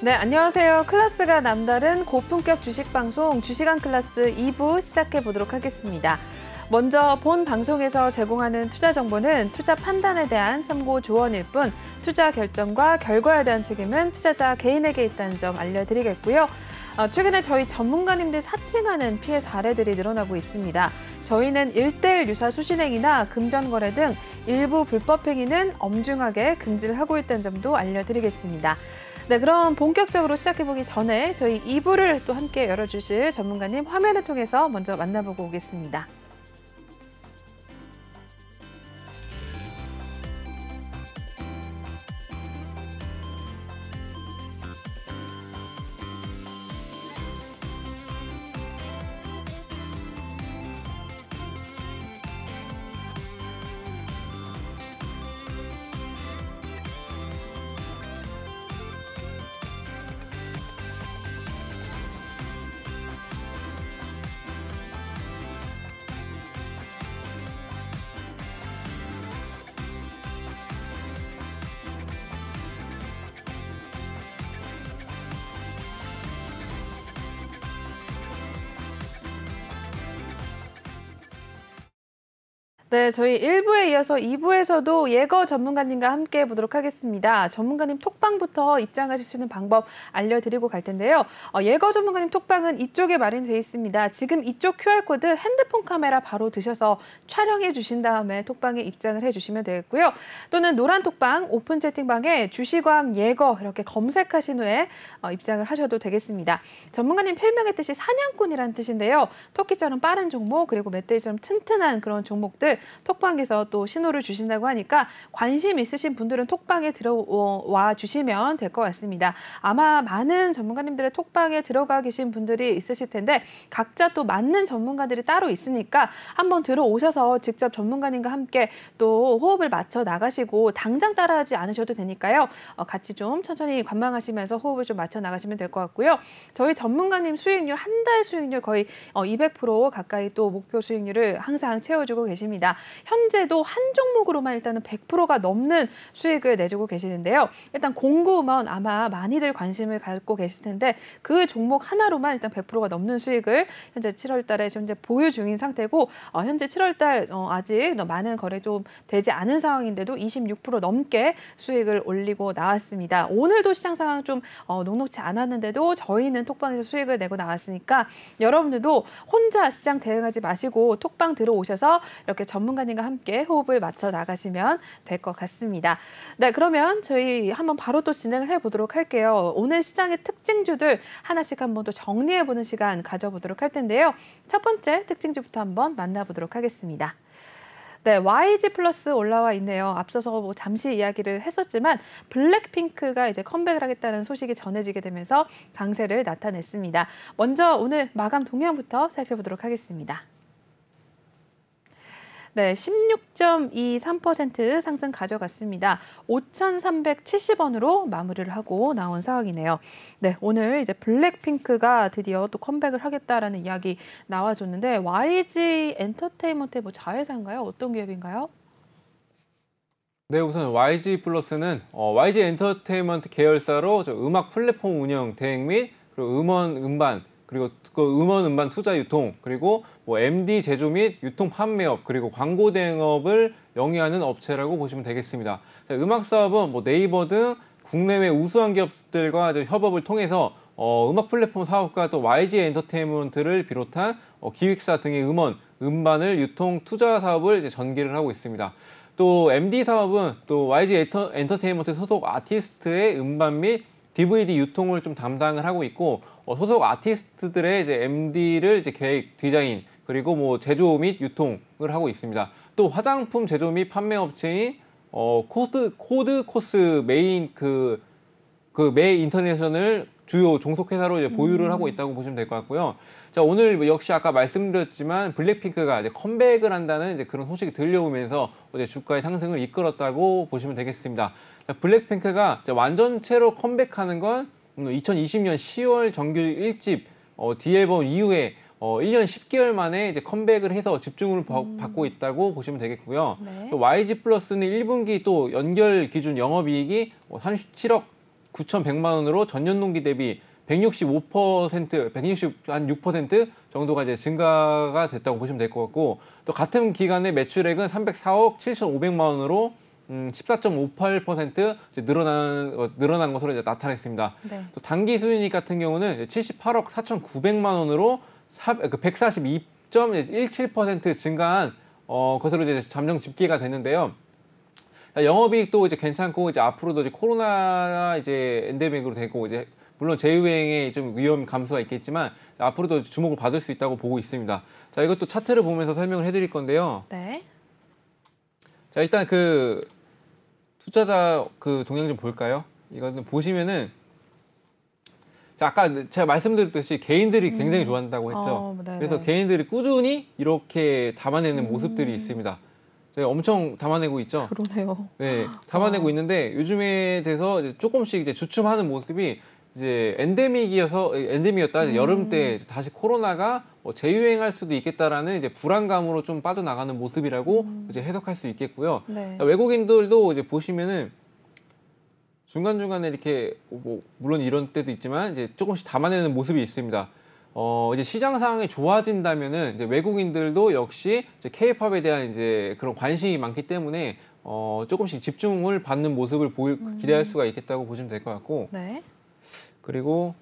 네, 안녕하세요. 클래스가 남다른 고품격 주식방송 주식왕 클래스 2부 시작해보도록 하겠습니다. 먼저 본 방송에서 제공하는 투자 정보는 투자 판단에 대한 참고 조언일 뿐 투자 결정과 결과에 대한 책임은 투자자 개인에게 있다는 점 알려드리겠고요. 최근에 저희 전문가님들 사칭하는 피해 사례들이 늘어나고 있습니다. 저희는 1:1 유사 수신행위나 금전거래 등 일부 불법 행위는 엄중하게 금지를 하고 있다는 점도 알려드리겠습니다. 네, 그럼 본격적으로 시작해보기 전에 저희 2부를 또 함께 열어주실 전문가님 화면을 통해서 먼저 만나보고 오겠습니다. 네, 저희 1부에 이어서 2부에서도 예거 전문가님과 함께 해보도록 하겠습니다. 전문가님 톡방부터 입장하실 수 있는 방법 알려드리고 갈 텐데요. 예거 전문가님 톡방은 이쪽에 마련되어 있습니다. 지금 이쪽 QR코드 핸드폰 카메라 바로 드셔서 촬영해 주신 다음에 톡방에 입장을 해주시면 되겠고요. 또는 노란 톡방, 오픈 채팅방에 주식왕 예거 이렇게 검색하신 후에 입장을 하셔도 되겠습니다. 전문가님 필명의 뜻이 사냥꾼이라는 뜻인데요. 토끼처럼 빠른 종목 그리고 멧돼지처럼 튼튼한 그런 종목들 톡방에서 또 신호를 주신다고 하니까 관심 있으신 분들은 톡방에 들어와 주시면 될 것 같습니다. 아마 많은 전문가님들의 톡방에 들어가 계신 분들이 있으실 텐데 각자 또 맞는 전문가들이 따로 있으니까 한번 들어오셔서 직접 전문가님과 함께 또 호흡을 맞춰 나가시고 당장 따라하지 않으셔도 되니까요. 같이 좀 천천히 관망하시면서 호흡을 좀 맞춰 나가시면 될 것 같고요. 저희 전문가님 수익률 한 달 수익률 거의 200% 가까이 또 목표 수익률을 항상 채워주고 계십니다. 현재도 한 종목으로만 일단은 100%가 넘는 수익을 내주고 계시는데요. 일단 공구먼 아마 많이들 관심을 갖고 계실 텐데 그 종목 하나로만 일단 100%가 넘는 수익을 현재 7월 달에 현재 보유 중인 상태고 현재 7월 달 아직 많은 거래 좀 되지 않은 상황인데도 26% 넘게 수익을 올리고 나왔습니다. 오늘도 시장 상황 좀 녹록치 않았는데도 저희는 톡방에서 수익을 내고 나왔으니까 여러분들도 혼자 시장 대응하지 마시고 톡방 들어오셔서 이렇게 전문가님과 함께 호흡을 맞춰 나가시면 될 것 같습니다. 네, 그러면 저희 한번 바로 또 진행을 해보도록 할게요. 오늘 시장의 특징주들 하나씩 한번 또 정리해보는 시간 가져보도록 할 텐데요. 첫 번째 특징주부터 한번 만나보도록 하겠습니다. 네, YG 플러스 올라와 있네요. 앞서서 뭐 잠시 이야기를 했었지만 블랙핑크가 이제 컴백을 하겠다는 소식이 전해지게 되면서 강세를 나타냈습니다. 먼저 오늘 마감 동향부터 살펴보도록 하겠습니다. 네, 16.23% 상승 가져갔습니다. 5,370원으로 마무리를 하고 나온 상황이네요. 네, 오늘 이제 블랙핑크가 드디어 또 컴백을 하겠다라는 이야기 나와줬는데 YG 엔터테인먼트의 뭐 자회사인가요? 어떤 기업인가요? 네, 우선 YG 플러스는 YG 엔터테인먼트 계열사로 음악 플랫폼 운영, 대행 및 그리고 음원, 음반 그리고 그 음원, 음반 투자 유통, 그리고 뭐 MD 제조 및 유통 판매업, 그리고 광고 대행업을 영위하는 업체라고 보시면 되겠습니다. 음악 사업은 뭐 네이버 등 국내외 우수한 기업들과 협업을 통해서 음악 플랫폼 사업과 또 YG 엔터테인먼트를 비롯한 기획사 등의 음원, 음반을 유통 투자 사업을 이제 전개를 하고 있습니다. 또 MD 사업은 또 YG 엔터테인먼트 소속 아티스트의 음반 및 DVD 유통을 좀 담당을 하고 있고 소속 아티스트들의 이제 MD를 이제 계획, 디자인 그리고 뭐 제조 및 유통을 하고 있습니다. 또 화장품 제조 및 판매 업체인 코드코스 메인 메이 인터내셔널 주요 종속회사로 이제 보유를 하고 있다고 보시면 될 것 같고요. 자, 오늘 역시 아까 말씀드렸지만 블랙핑크가 이제 컴백을 한다는 이제 그런 소식이 들려오면서 어제 주가의 상승을 이끌었다고 보시면 되겠습니다. 자, 블랙핑크가 이제 완전체로 컴백하는 건 2020년 10월 정규 1집 D앨범 이후에 1년 10개월 만에 이제 컴백을 해서 집중을 받고 있다고 보시면 되겠고요. 네. 또 YG 플러스는 1분기 또 연결 기준 영업이익이 37억 9,100만 원으로 전년 동기 대비 165%, 166% 정도가 이제 증가가 됐다고 보시면 될 것 같고, 또 같은 기간에 매출액은 304억 7,500만 원으로 14.58% 이제 늘어난 것으로 이제 나타냈습니다. 네. 또 단기 수익 같은 경우는 78억 4,900만 원으로 142.17% 증가한 것으로 이제 잠정 집계가 됐는데요. 영업이익도 이제 괜찮고, 이제 앞으로도 이제 코로나 이제 엔데믹으로 되고, 이제 물론 재유행에 좀 위험 감소가 있겠지만 앞으로도 주목을 받을 수 있다고 보고 있습니다. 자, 이것도 차트를 보면서 설명을 해드릴 건데요. 네. 자, 일단 그 투자자 그 동향 좀 볼까요? 이거는 보시면은, 자, 아까 제가 말씀드렸듯이 개인들이 굉장히 좋아한다고 했죠. 그래서 개인들이 꾸준히 이렇게 담아내는 모습들이 있습니다. 제가 엄청 담아내고 있죠. 그러네요. 네, 담아내고 있는데 요즘에 돼서 이제 조금씩 이제 주춤하는 모습이 이제 엔데믹이었다. 여름 때 다시 코로나가 재유행할 수도 있겠다라는 이제 불안감으로 좀 빠져나가는 모습이라고 이제 해석할 수 있겠고요. 네. 외국인들도 이제 보시면은 중간중간에 이렇게 뭐 물론 이런 때도 있지만 이제 조금씩 담아내는 모습이 있습니다. 이제 시장 상황이 좋아진다면은 이제 외국인들도 역시 이제 K-팝에 대한 이제 그런 관심이 많기 때문에 조금씩 집중을 받는 모습을 기대할 수가 있겠다고 보시면 될 것 같고. 네. 그리고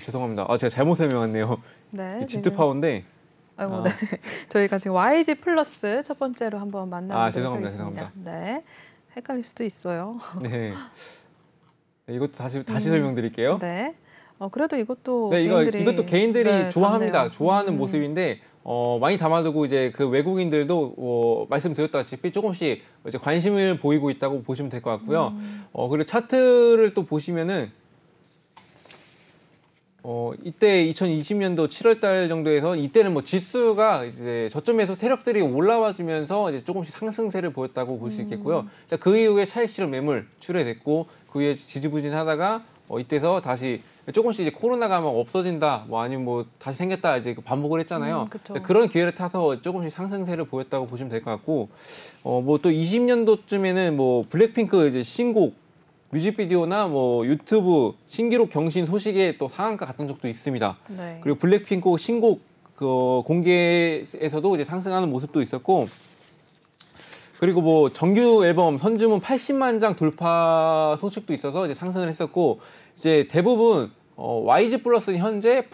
죄송합니다. 제가 잘못 설명했네요. 네. 지트파워인데. 아이고, 네. 저희가 지금 YG 플러스 첫 번째로 한번 만나보도록 하겠습니다. 네. 헷갈릴 수도 있어요. 네. 이것도 다시 설명드릴게요. 네. 그래도 이것도 네, 이것도 개인들이 네, 좋아합니다. 같네요. 좋아하는 모습인데 많이 담아두고 이제 그 외국인들도 말씀드렸다시피 조금씩 이제 관심을 보이고 있다고 보시면 될 것 같고요. 그리고 차트를 또 보시면은 이때 2020년도 7월달 정도에서 이때는 뭐 지수가 이제 저점에서 세력들이 올라와주면서 이제 조금씩 상승세를 보였다고 볼 수 있겠고요. 자, 그 이후에 차익 실현 매물 출회됐고 그 이후에 지지부진하다가 이때서 다시 조금씩 이제 코로나가 막 없어진다, 뭐 아니면 뭐 다시 생겼다 이제 반복을 했잖아요. 그런 기회를 타서 조금씩 상승세를 보였다고 보시면 될 것 같고, 뭐 또 20년도쯤에는 뭐 블랙핑크 이제 신곡 뮤직비디오나 뭐 유튜브 신기록 경신 소식에 또 상한가 갔던 적도 있습니다. 네. 그리고 블랙핑크 신곡 그 공개에서도 이제 상승하는 모습도 있었고, 그리고 뭐 정규 앨범 선주문 80만 장 돌파 소식도 있어서 이제 상승을 했었고, 이제 대부분 YG 플러스는 현재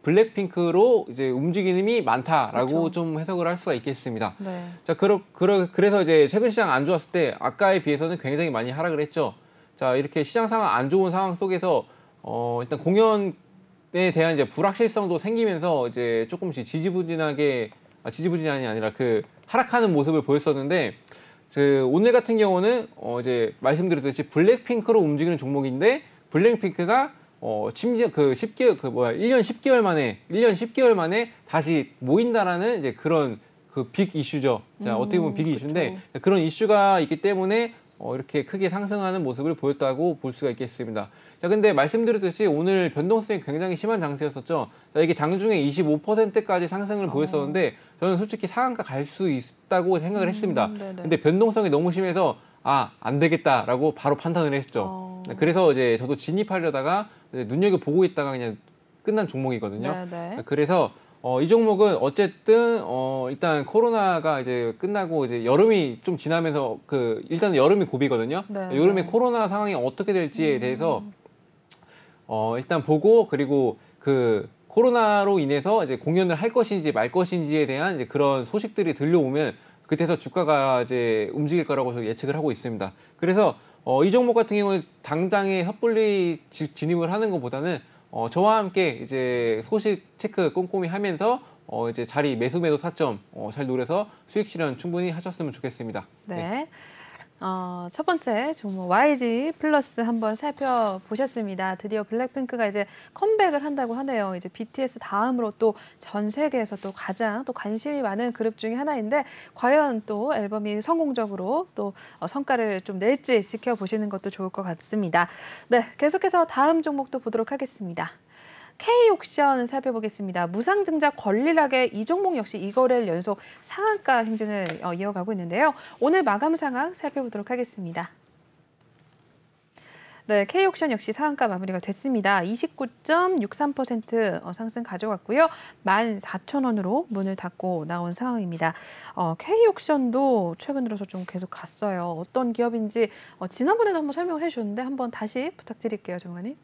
블랙핑크로 이제 움직임이 많다라고 그렇죠. 좀 해석을 할 수가 있겠습니다. 네. 자, 그래서 이제 최근 시장 안 좋았을 때 아까에 비해서는 굉장히 많이 하락을 했죠. 자, 이렇게 시장 상황 안 좋은 상황 속에서 일단 공연에 대한 이제 불확실성도 생기면서 이제 조금씩 지지부진이 아니라 그 하락하는 모습을 보였었는데, 오늘 같은 경우는 이제 말씀드렸듯이 블랙핑크로 움직이는 종목인데, 블랙핑크가 심지어 1년 10개월 만에 다시 모인다라는 이제 그런 그 빅 이슈죠. 자, 어떻게 보면 빅 이슈인데, 그런 이슈가 있기 때문에 이렇게 크게 상승하는 모습을 보였다고 볼 수가 있겠습니다. 자, 근데 말씀드렸듯이 오늘 변동성이 굉장히 심한 장세였었죠. 자, 이게 장중에 25%까지 상승을 보였었는데, 저는 솔직히 상한가 갈 수 있다고 생각을 했습니다. 근데 변동성이 너무 심해서 안 되겠다라고 바로 판단을 했죠. 그래서 이제 저도 진입하려다가 이제 눈여겨보고 있다가 그냥 끝난 종목이거든요. 그래서 이 종목은 어쨌든 일단 코로나가 이제 끝나고 이제 여름이 좀 지나면서 일단 여름이 고비거든요. 여름에 코로나 상황이 어떻게 될지에 대해서 일단 보고, 그리고 그 코로나로 인해서 이제 공연을 할 것인지 말 것인지에 대한 이제 그런 소식들이 들려오면 그때서 주가가 이제 움직일 거라고 저는 예측을 하고 있습니다. 그래서 이 종목 같은 경우는 당장에 섣불리 진입을 하는 것보다는 저와 함께 이제 소식 체크 꼼꼼히 하면서 이제 매수 타점 잘 노려서 수익 실현 충분히 하셨으면 좋겠습니다. 네. 첫 번째 종목 YG 플러스 한번 살펴보셨습니다. 드디어 블랙핑크가 이제 컴백을 한다고 하네요. 이제 BTS 다음으로 또 전 세계에서 또 가장 또 관심이 많은 그룹 중에 하나인데, 과연 또 앨범이 성공적으로 또 성과를 좀 낼지 지켜보시는 것도 좋을 것 같습니다. 네, 계속해서 다음 종목도 보도록 하겠습니다. K옥션 살펴보겠습니다. 무상증자 권리락의 이 종목 역시 2거래일 연속 상한가 행진을 이어가고 있는데요. 오늘 마감 상황 살펴보도록 하겠습니다. 네, K옥션 역시 상한가 마무리가 됐습니다. 29.63% 상승 가져갔고요. 14,000원으로 문을 닫고 나온 상황입니다. K옥션도 최근 들어서 좀 계속 갔어요. 어떤 기업인지 지난번에도 한번 설명을 해주셨는데 한번 다시 부탁드릴게요, 전문가님.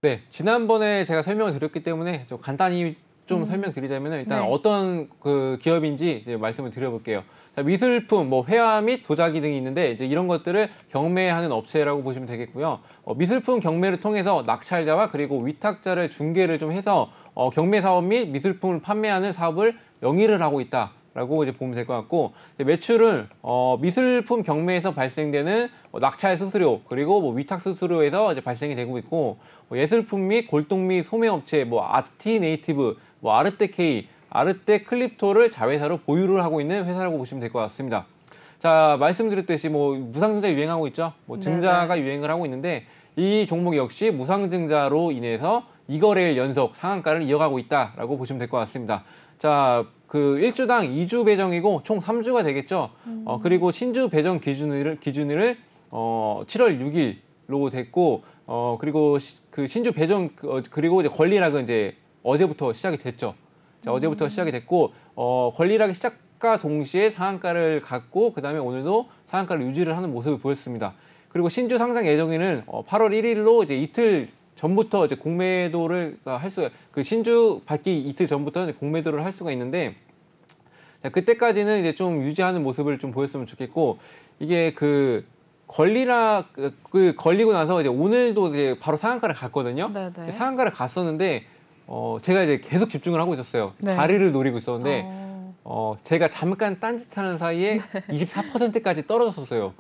네, 지난번에 제가 설명을 드렸기 때문에 좀 간단히 좀 설명드리자면 일단 네. 어떤 그 기업인지 이제 말씀을 드려볼게요. 자, 미술품, 뭐 회화 및 도자기 등이 있는데 이제 이런 것들을 경매하는 업체라고 보시면 되겠고요. 미술품 경매를 통해서 낙찰자와 그리고 위탁자를 중개를 좀 해서 경매 사업 및 미술품을 판매하는 사업을 영위를 하고 있다라고 이제 보면 될 것 같고, 매출은 미술품 경매에서 발생되는 낙찰 수수료 그리고 뭐 위탁 수수료에서 이제 발생이 되고 있고, 예술품 및 골동 및 소매 업체, 뭐 아티네이티브, 뭐 아르테케이, 아르테 클립토를 자회사로 보유를 하고 있는 회사라고 보시면 될 것 같습니다. 자, 말씀드렸듯이 뭐 무상증자 유행하고 있죠. 뭐 증자가 유행을 하고 있는데 이 종목 역시 무상증자로 인해서 2거래일 연속 상한가를 이어가고 있다라고 보시면 될 것 같습니다. 자, 그 1주당 2주 배정이고 총 3주가 되겠죠. 그리고 신주 배정 기준일을 7월 6일로 됐고, 그리고 그 신주 배정 그리고 이제 권리락은 이제 어제부터 시작이 됐죠. 자, 어제부터 시작이 됐고, 권리락이 시작과 동시에 상한가를 갔고, 그 다음에 오늘도 상한가를 유지를 하는 모습을 보였습니다. 그리고 신주 상장 예정일은 8월 1일로 이제 이틀 전부터 이제 공매도를 그 신주 받기 이틀 전부터 이제 공매도를 할 수가 있는데, 자, 그때까지는 이제 좀 유지하는 모습을 좀 보였으면 좋겠고, 이게 그 권리락 걸리고 나서 이제 오늘도 이제 바로 상한가를 갔거든요. 네네. 상한가를 갔었는데, 제가 이제 계속 집중을 하고 있었어요. 네. 자리를 노리고 있었는데, 제가 잠깐 딴짓하는 사이에 24%까지 떨어졌었어요.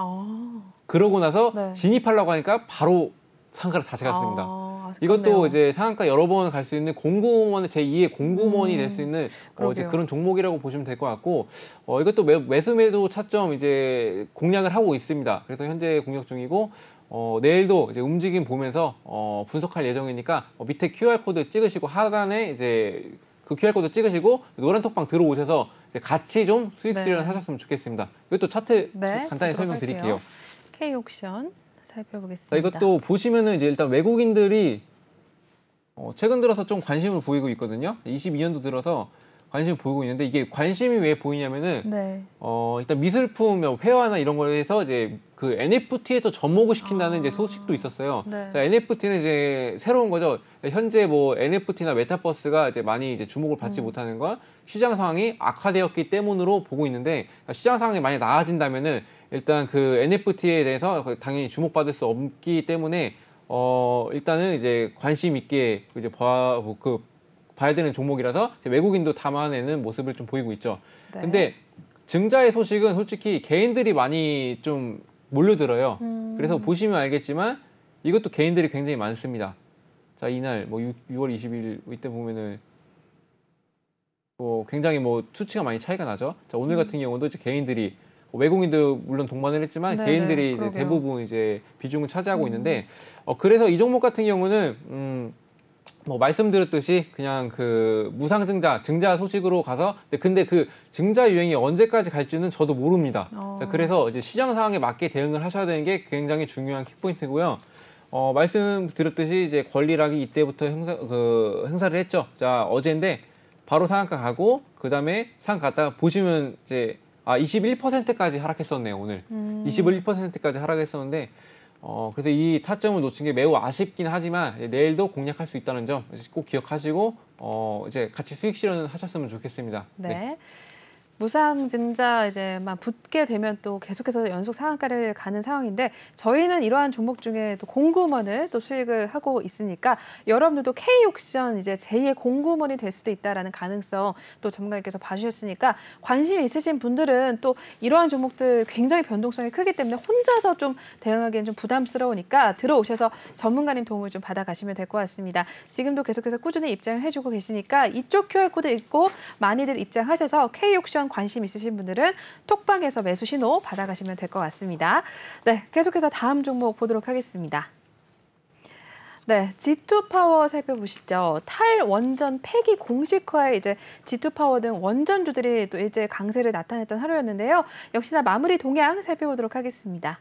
그러고 나서 네. 진입하려고 하니까 바로 상한가를 다시 갔습니다. 아쉽네요. 이것도 이제 상한가 여러 번 갈 수 있는 공구먼의 제2의 공구먼이 될 수 있는 이제 그런 종목이라고 보시면 될 것 같고, 이것도 매수매도 차점 이제 공략을 하고 있습니다. 그래서 현재 공략 중이고, 내일도 이제 움직임 보면서 분석할 예정이니까 밑에 QR코드 찍으시고 하단에 이제 그 QR코드 찍으시고 노란 톡방 들어오셔서 이제 같이 좀 수익 실현 하셨으면 좋겠습니다. 이것도 차트 간단히 설명드릴게요. K옥션 살펴보겠습니다. 자, 이것도 보시면은 이제 일단 외국인들이 최근 들어서 좀 관심을 보이고 있거든요. 22년도 들어서 관심을 보이고 있는데 이게 관심이 왜 보이냐면은 일단 미술품, 회화나 이런 거에서 이제 그 NFT에서 접목을 시킨다는 이제 소식도 있었어요. 자, NFT는 이제 새로운 거죠. 현재 뭐 NFT나 메타버스가 이제 많이 이제 주목을 받지 못하는 건 시장 상황이 악화되었기 때문으로 보고 있는데, 시장 상황이 많이 나아진다면은 일단 그 NFT에 대해서 당연히 주목받을 수 없기 때문에 일단은 이제 관심 있게 이제 봐야 되는 종목이라서 외국인도 담아내는 모습을 좀 보이고 있죠. 근데 증자의 소식은 솔직히 개인들이 많이 좀 몰려들어요. 그래서 보시면 알겠지만 이것도 개인들이 굉장히 많습니다. 자, 이날 뭐 6월 20일 이때 보면은 굉장히 뭐 수치가 많이 차이가 나죠. 자, 오늘 같은 경우도 이제 개인들이 외국인도 물론 동반을 했지만 개인들이 이제 대부분 이제 비중을 차지하고 있는데, 그래서 이 종목 같은 경우는 뭐 말씀드렸듯이 그냥 그 무상증자, 증자 소식으로 가서 근데 그 증자 유행이 언제까지 갈지는 저도 모릅니다. 자, 그래서 이제 시장 상황에 맞게 대응을 하셔야 되는 게 굉장히 중요한 킥포인트고요. 말씀드렸듯이 이제 권리락이 이때부터 행사를 했죠. 자, 어제인데 바로 상한가 가고 그 다음에 상한가 갔다가 보시면 이제 21%까지 하락했었네요, 오늘. 21%까지 하락했었는데, 그래서 이 타점을 놓친 게 매우 아쉽긴 하지만 내일도 공략할 수 있다는 점 꼭 기억하시고 이제 같이 수익 실현하셨으면 좋겠습니다. 네. 무상증자 이제만 붙게 되면 또 계속해서 연속 상한가를 가는 상황인데, 저희는 이러한 종목 중에 또 공구먼을 또 수익을 하고 있으니까 여러분들도 K옥션 이제 제2의 공구먼이 될 수도 있다라는 가능성 또 전문가님께서 봐주셨으니까 관심 있으신 분들은 또 이러한 종목들 굉장히 변동성이 크기 때문에 혼자서 좀 대응하기엔 좀 부담스러우니까 들어오셔서 전문가님 도움을 좀 받아가시면 될 것 같습니다. 지금도 계속해서 꾸준히 입장을 해주고 계시니까 이쪽 QR코드 읽고 많이들 입장하셔서 K옥션 관심 있으신 분들은 톡방에서 매수 신호 받아가시면 될 것 같습니다. 네, 계속해서 다음 종목 보도록 하겠습니다. 네, G2파워 살펴보시죠. 탈원전 폐기 공식화에 이제 G2파워 등 원전주들이 또 일제 강세를 나타냈던 하루였는데요. 역시나 마무리 동향 살펴보도록 하겠습니다.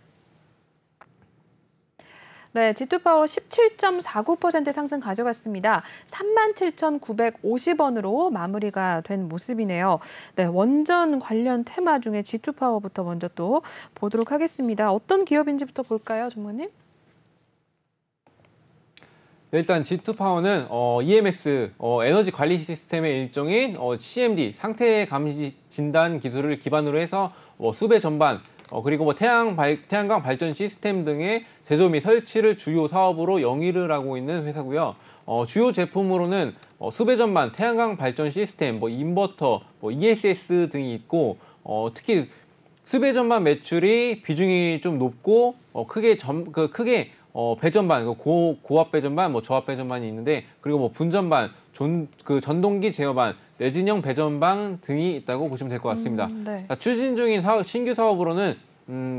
네, G2파워 17.49% 상승 가져갔습니다. 37,950원으로 마무리가 된 모습이네요. 네, 원전 관련 테마 중에 G2파워부터 먼저 또 보도록 하겠습니다. 어떤 기업인지부터 볼까요, 전무님? 네, 일단 G2파워는 EMS 에너지 관리 시스템의 일종인 CMD 상태 감지 진단 기술을 기반으로 해서 수배 전반 그리고 태양광 발전 시스템 등의 제조 및 설치를 주요 사업으로 영위를 하고 있는 회사고요. 주요 제품으로는 수배 전반 태양광 발전 시스템, 인버터, ESS 등이 있고 특히 수배 전반 매출이 비중이 좀 높고 크게 배전반, 고압 배전반, 저압 배전반이 있는데 그리고 분전반, 전동기 제어반, 내진형 배전반 등이 있다고 보시면 될 것 같습니다. 네. 추진 중인 신규 사업으로는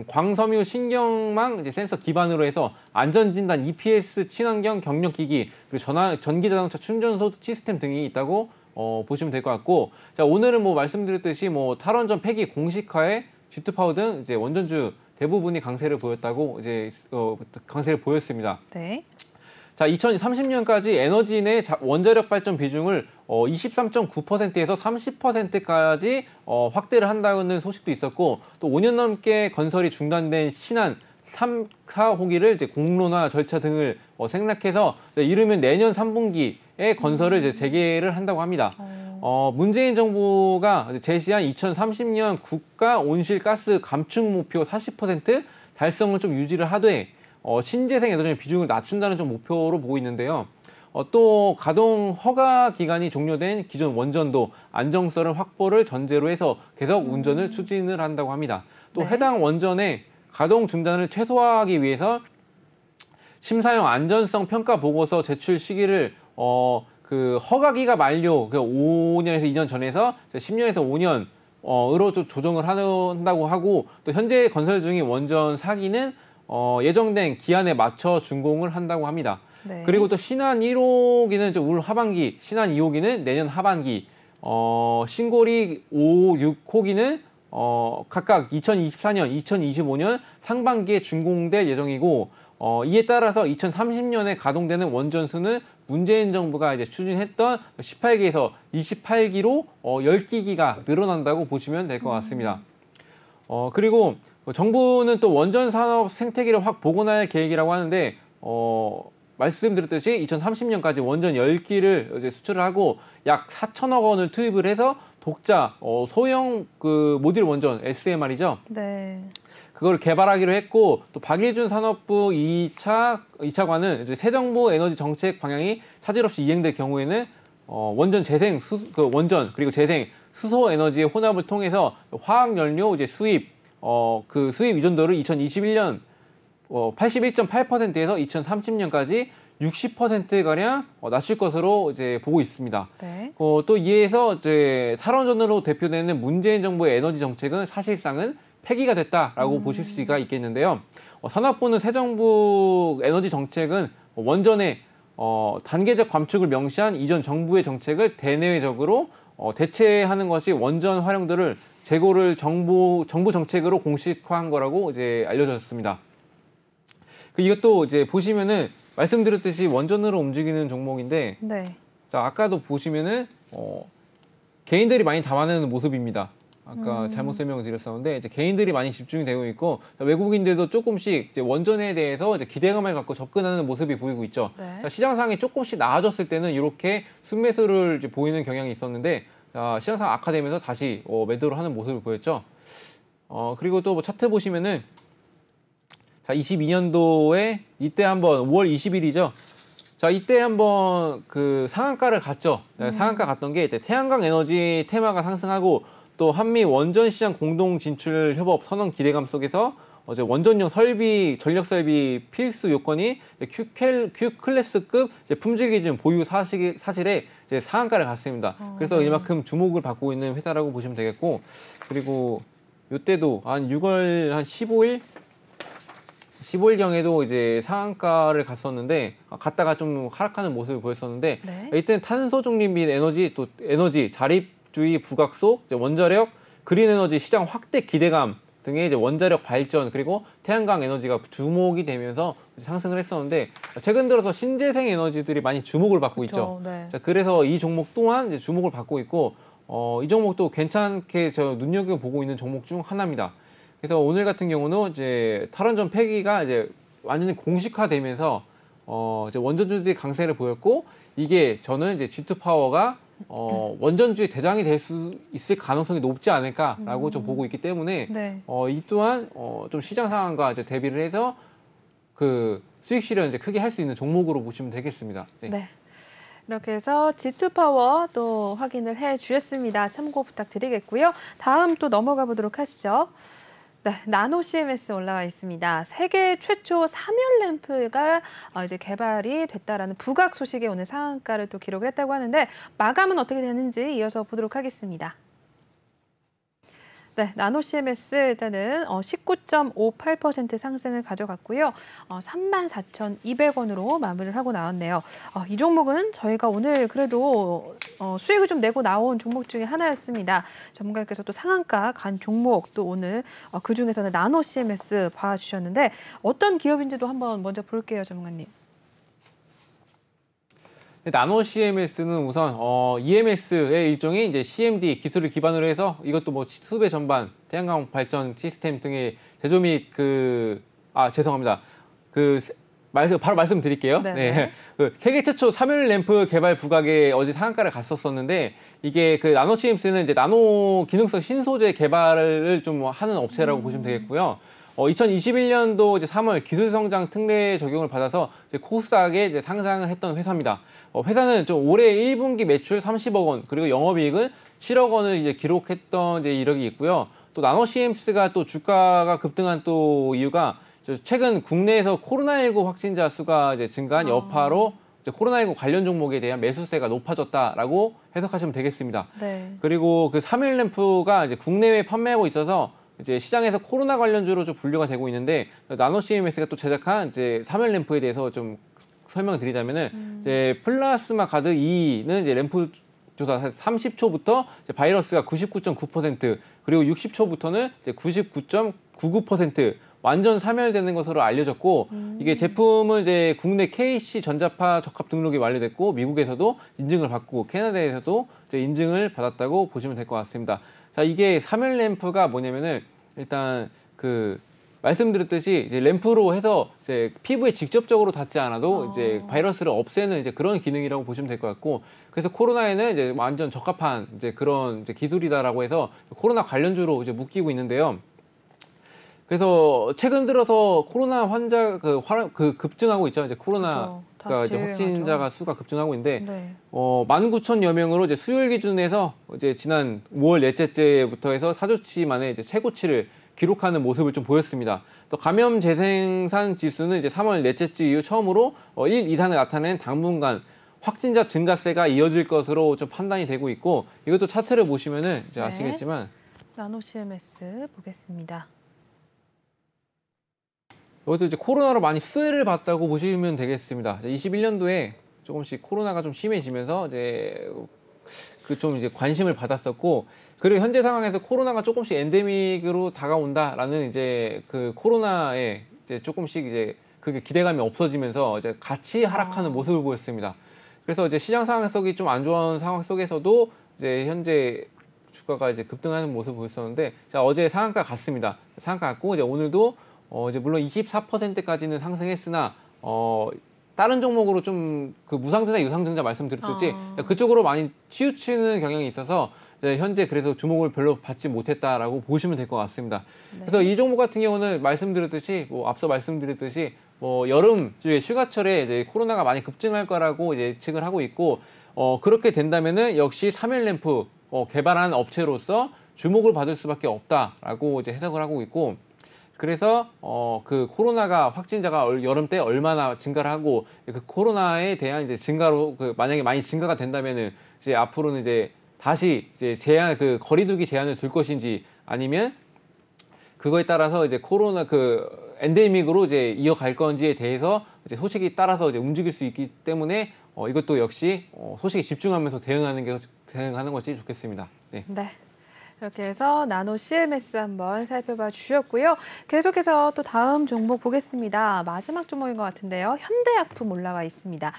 광섬유 신경망 이제 센서 기반으로 해서 안전진단, EPS, 친환경 경력기기, 그리고 전기자동차 충전소 시스템 등이 있다고 보시면 될 것 같고, 자, 오늘은 말씀드렸듯이 탈원전 폐기 공식화에 G2파워 등 이제 원전주 대부분이 강세를 보였다고 강세를 보였습니다. 네. 자, 2030년까지 에너지 내 원자력 발전 비중을 23.9%에서 30%까지 확대를 한다는 소식도 있었고, 또 5년 넘게 건설이 중단된 신안 3, 4호기를 이제 공론화 절차 등을 생략해서 이르면 내년 3분기에 건설을 이제 재개를 한다고 합니다. 문재인 정부가 제시한 2030년 국가 온실가스 감축 목표 40% 달성을 좀 유지를 하되 신재생 에너지 비중을 낮춘다는 좀 목표로 보고 있는데요. 또 가동 허가 기간이 종료된 기존 원전도 안정성 확보를 전제로 해서 계속 운전을 추진을 한다고 합니다. 또 해당 원전의 가동 중단을 최소화하기 위해서 심사형 안전성 평가 보고서 제출 시기를 허가기가 만료 5년에서 2년 전에서 10년에서 5년으로 좀 조정을 한다고 하고, 또 현재 건설 중인 원전 4기는 예정된 기한에 맞춰 준공을 한다고 합니다. 네. 그리고 또 신안 1호기는 올 하반기, 신안 2호기는 내년 하반기, 신고리 5, 6호기는 각각 2024년, 2025년 상반기에 준공될 예정이고, 이에 따라서 2030년에 가동되는 원전 수는 문재인 정부가 이제 추진했던 18기에서 28기로 10기기가 늘어난다고 보시면 될 것 같습니다. 그리고 정부는 또 원전 산업 생태계를 확 복원할 계획이라고 하는데 말씀드렸듯이 2030년까지 원전 10기를 이제 수출을 하고 약 4천억 원을 투입을 해서 독자 소형 모듈 원전 SMR이죠. 네. 그걸 개발하기로 했고, 또 박일준 산업부 2차관은 이제 새 정부 에너지 정책 방향이 차질 없이 이행될 경우에는 원전 그리고 재생 수소 에너지의 혼합을 통해서 화학 연료 이제 수입 수입 의존도를 2021년 81.8%에서 2030년까지 60%가량 낮출 것으로 이제 보고 있습니다. 네. 또 이에서 이제 탈원전으로 대표되는 문재인 정부의 에너지 정책은 사실상은 폐기가 됐다라고 보실 수가 있겠는데요. 산업부는 새 정부 에너지 정책은 원전의 단계적 감축을 명시한 이전 정부의 정책을 대내외적으로 대체하는 것이 원전 활용도를 재고를 정부 정책으로 공식화한 거라고 이제 알려졌습니다. 이것도 이제 보시면은 말씀드렸듯이 원전으로 움직이는 종목인데, 네. 자, 아까도 보시면은 개인들이 많이 담아내는 모습입니다. 아까 잘못 설명을 드렸었는데 이제 개인들이 많이 집중이 되고 있고, 외국인들도 조금씩 이제 원전에 대해서 이제 기대감을 갖고 접근하는 모습이 보이고 있죠. 네. 자, 시장 상황이 조금씩 나아졌을 때는 이렇게 순매수를 이제 보이는 경향이 있었는데, 자, 시장 상황 악화되면서 다시 매도를 하는 모습을 보였죠. 그리고 또 차트 보시면은 자, 22년도에 이때 한번 5월 20일이죠. 자, 이때 한번 상한가를 갔죠. 상한가 갔던 게 태양광 에너지 테마가 상승하고, 또 한미 원전 시장 공동 진출 협업 선언 기대감 속에서 원전용 전력 설비 필수 요건이 Q 클래스급 품질 기준 보유 사실에 이제 상한가를 갔습니다. 그래서 네. 이만큼 주목을 받고 있는 회사라고 보시면 되겠고, 그리고 이때도 한 6월 한 15일경에도 이제 상한가를 갔었는데, 갔다가 좀 하락하는 모습을 보였었는데, 네. 이때는 탄소 중립 및 에너지 자립주의 부각속, 원자력, 그린 에너지 시장 확대 기대감 등의 이제 원자력 발전, 그리고 태양광 에너지가 주목이 되면서 상승을 했었는데 최근 들어서 신재생 에너지들이 많이 주목을 받고 있죠. 네. 자, 그래서 이 종목 또한 이제 주목을 받고 있고 이 종목도 괜찮게 저 눈여겨보고 있는 종목 중 하나입니다. 그래서 오늘 같은 경우는 이제 탈원전 폐기가 이제 완전히 공식화되면서 이제 원전주들이 강세를 보였고 이게 저는 이제 G2 파워가 원전주의 대장이 될 수 있을 가능성이 높지 않을까라고 좀 보고 있기 때문에 네. 이 또한 좀 시장 상황과 이제 대비를 해서 그 수익 실현 이제 크게 할 수 있는 종목으로 보시면 되겠습니다. 네. 네. 이렇게 해서 G2 파워 또 확인을 해 주셨습니다. 참고 부탁드리겠고요. 다음 또 넘어가 보도록 하시죠. 네, 나노 CMS 올라와 있습니다. 세계 최초 3열 램프가 이제 개발이 됐다라는 부각 소식에 오늘 상한가를 또 기록을 했다고 하는데 마감은 어떻게 되는지 이어서 보도록 하겠습니다. 네, 나노 CMS 일단은 19.58% 상승을 가져갔고요. 34,200원으로 마무리를 하고 나왔네요. 이 종목은 저희가 오늘 그래도 수익을 좀 내고 나온 종목 중에 하나였습니다. 전문가께서 또 상한가 간 종목 또 오늘 그중에서는 나노 CMS 봐주셨는데 어떤 기업인지도 한번 먼저 볼게요, 전문가님. 나노 CMS는 우선 EMS의 일종의 이제 CMD 기술을 기반으로 해서 이것도 뭐 수배 전반, 태양광 발전 시스템 등의 제조 및 죄송합니다. 바로 말씀드릴게요. 네. 그 세계 최초 3열 램프 개발 부각에 어제 상한가를 갔었었는데 이게 그 나노 CMS는 이제 나노 기능성 신소재 개발을 좀 하는 업체라고 보시면 되겠고요. 2021년도 이제 3월 기술성장 특례 적용을 받아서 이제 코스닥에 이제 상장을 했던 회사입니다. 회사는 좀 올해 1분기 매출 30억 원, 그리고 영업이익은 7억 원을 이제 기록했던 이제 이력이 있고요. 또 나노 CMS가 또 주가가 급등한 또 이유가 최근 국내에서 코로나19 확진자 수가 이제 증가한 여파로 이제 코로나19 관련 종목에 대한 매수세가 높아졌다라고 해석하시면 되겠습니다. 네. 그리고 그 3열 램프가 이제 국내외 판매하고 있어서 이제 시장에서 코로나 관련주로 좀 분류가 되고 있는데 나노 CMS가 또 제작한 이제 3열 램프에 대해서 좀 설명을 드리자면은 이제 플라스마 가드 2는 이제 램프 조사 30초부터 이제 바이러스가 99.9% 그리고 60초부터는 이제 99.99% 완전 사멸되는 것으로 알려졌고 이게 제품은 이제 국내 KC 전자파 적합 등록이 완료됐고 미국에서도 인증을 받고 캐나다에서도 이제 인증을 받았다고 보시면 될 것 같습니다. 자, 이게 3열 램프가 뭐냐면은 일단 말씀드렸듯이 이제 램프로 해서 이제 피부에 직접적으로 닿지 않아도 이제 바이러스를 없애는 이제 그런 기능이라고 보시면 될 것 같고 그래서 코로나에는 이제 완전 적합한 이제 그런 이제 기술이다라고 해서 코로나 관련주로 이제 묶이고 있는데요. 그래서 최근 들어서 코로나 환자 급증하고 있죠. 이제 코로나가 이제 확진자가 수가 급증하고 있는데 네. 19,000여 명으로 이제 수요일 기준에서 이제 지난 5월 넷째 주부터 해서 4주치 만에 이제 최고치를 기록하는 모습을 좀 보였습니다. 또 감염 재생산 지수는 이제 3월 넷째 주 이후 처음으로 1 이상을 나타낸 당분간 확진자 증가세가 이어질 것으로 좀 판단이 되고 있고 이것도 차트를 보시면은 이제 아시겠지만 나노 CMS 보겠습니다. 이것도 이제 코로나로 많이 수혜를 봤다고 보시면 되겠습니다. 21년도에 조금씩 코로나가 좀 심해지면서 이제 좀 이제 관심을 받았었고 그리고 현재 상황에서 코로나가 조금씩 엔데믹으로 다가온다라는 이제 그 코로나에 이제 조금씩 이제 그게 기대감이 없어지면서 이제 같이 하락하는 모습을 보였습니다. 그래서 이제 시장 상황 속이 좀 안 좋은 상황 속에서도 이제 현재 주가가 이제 급등하는 모습을 보였었는데 자, 어제 상한가 갔습니다. 상한가 갔고 이제 오늘도 이제 물론 24%까지는 상승했으나 다른 종목으로 좀 그 무상증자, 유상증자 말씀드렸듯이 그쪽으로 많이 치우치는 경향이 있어서 현재 그래서 주목을 별로 받지 못했다라고 보시면 될 것 같습니다. 네. 그래서 이 종목 같은 경우는 말씀드렸듯이 앞서 말씀드렸듯이 여름 휴가철에 이제 코로나가 많이 급증할 거라고 이제 예측을 하고 있고 그렇게 된다면은 역시 3열 램프 개발한 업체로서 주목을 받을 수밖에 없다라고 이제 해석을 하고 있고. 그래서 그 코로나가 확진자가 여름 때 얼마나 증가를 하고 그 코로나에 대한 이제 증가로 만약에 많이 증가가 된다면은 이제 앞으로는 이제 다시 이제 거리두기 제한을 둘 것인지 아니면 그거에 따라서 이제 코로나 엔데믹으로 이제 이어갈 건지에 대해서 이제 소식이 따라서 이제 움직일 수 있기 때문에 이것도 역시 소식에 집중하면서 대응하는 것이 좋겠습니다. 네. 네. 이렇게 해서 나노 CMS 한번 살펴봐 주셨고요. 계속해서 또 다음 종목 보겠습니다. 마지막 종목인 것 같은데요. 현대약품 올라와 있습니다.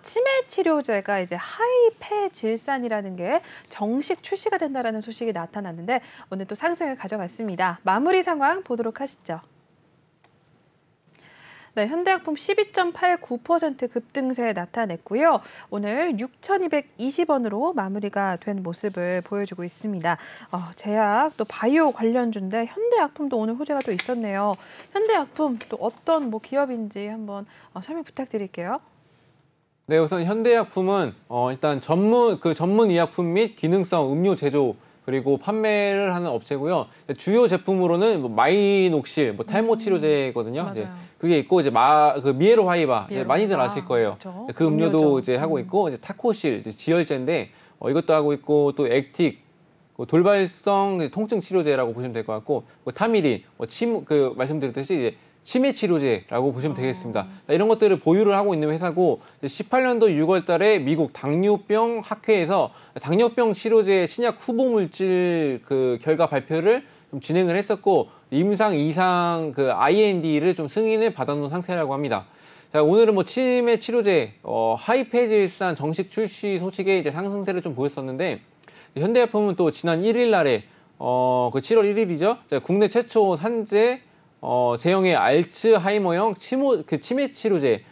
치매 치료제가 이제 하이페질산이라는 게 정식 출시가 된다라는 소식이 나타났는데 오늘 또 상승을 가져갔습니다. 마무리 상황 보도록 하시죠. 네, 현대약품 12.89% 급등세 나타냈고요. 오늘 6,220원으로 마무리가 된 모습을 보여주고 있습니다. 제약 또 바이오 관련주인데 현대약품도 오늘 호재가 또 있었네요. 현대약품 또 어떤 기업인지 한번 설명 부탁드릴게요. 네, 우선 현대약품은 일단 전문 의약품 및 기능성 음료 제조 그리고 판매를 하는 업체고요. 주요 제품으로는 마이녹실, 탈모 치료제거든요. 이제 그게 있고 이제 미에로 하이바 많이들 아실 거예요. 그렇죠. 그 음료도 이제 하고 있고 이제 타코실 지혈제인데 이것도 하고 있고 또 액틱 돌발성 통증 치료제라고 보시면 될 것 같고 타미린 말씀드렸듯이 이제 치매 치료제라고 보시면 되겠습니다. 이런 것들을 보유를 하고 있는 회사고 18년도 6월 달에 미국 당뇨병 학회에서 당뇨병 치료제 신약 후보 물질 결과 발표를 좀 진행을 했었고 임상 이상 IND를 좀 승인을 받아놓은 상태라고 합니다. 자, 오늘은 치매 치료제 하이페질산 정식 출시 소식에 이제 상승세를 좀 보였었는데 현대약품은 또 지난 1일 날에 7월 1일이죠. 국내 최초 산재 제형의 알츠하이머형 치매 치료제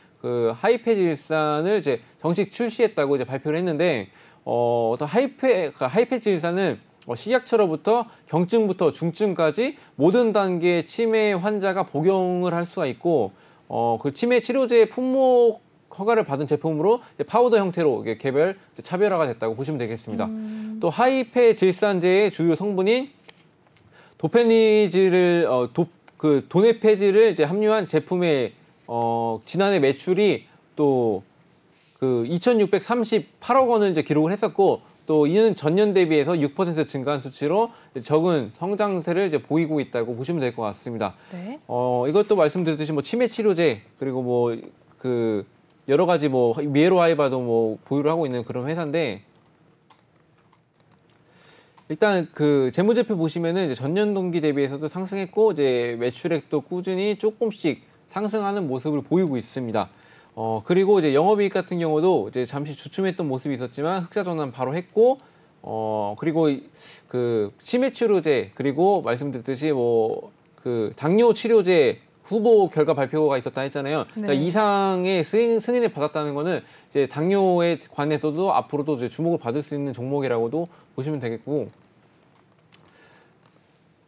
하이페질산을 이제 정식 출시했다고 이제 발표를 했는데 하이페질산은 식약처로부터 경증부터 중증까지 모든 단계의 치매 환자가 복용을 할 수가 있고 치매 치료제 품목 허가를 받은 제품으로 파우더 형태로 개별 차별화가 됐다고 보시면 되겠습니다. 또 하이페질산제의 주요 성분인 도페니질을 도네페질을 이제 함유한 제품의 지난해 매출이 또 2,638억 원을 이제 기록을 했었고 또 이는 전년 대비해서 6% 증가한 수치로 적은 성장세를 이제 보이고 있다고 보시면 될 것 같습니다. 네. 이것도 말씀드렸듯이 치매 치료제 그리고 여러 가지 미에로 하이바도 보유를 하고 있는 그런 회사인데 일단 재무제표 보시면은 이제 전년 동기 대비해서도 상승했고 이제 매출액도 꾸준히 조금씩 상승하는 모습을 보이고 있습니다. 그리고 이제 영업이익 같은 경우도 이제 잠시 주춤했던 모습이 있었지만 흑자 전환 바로 했고 그리고 치매 치료제 그리고 말씀드렸듯이 당뇨 치료제 후보 결과 발표가 있었다 했잖아요. 네. 그러니까 이상의 승인을 받았다는 거는 이제 당뇨에 관해서도 앞으로도 이제 주목을 받을 수 있는 종목이라고도 보시면 되겠고.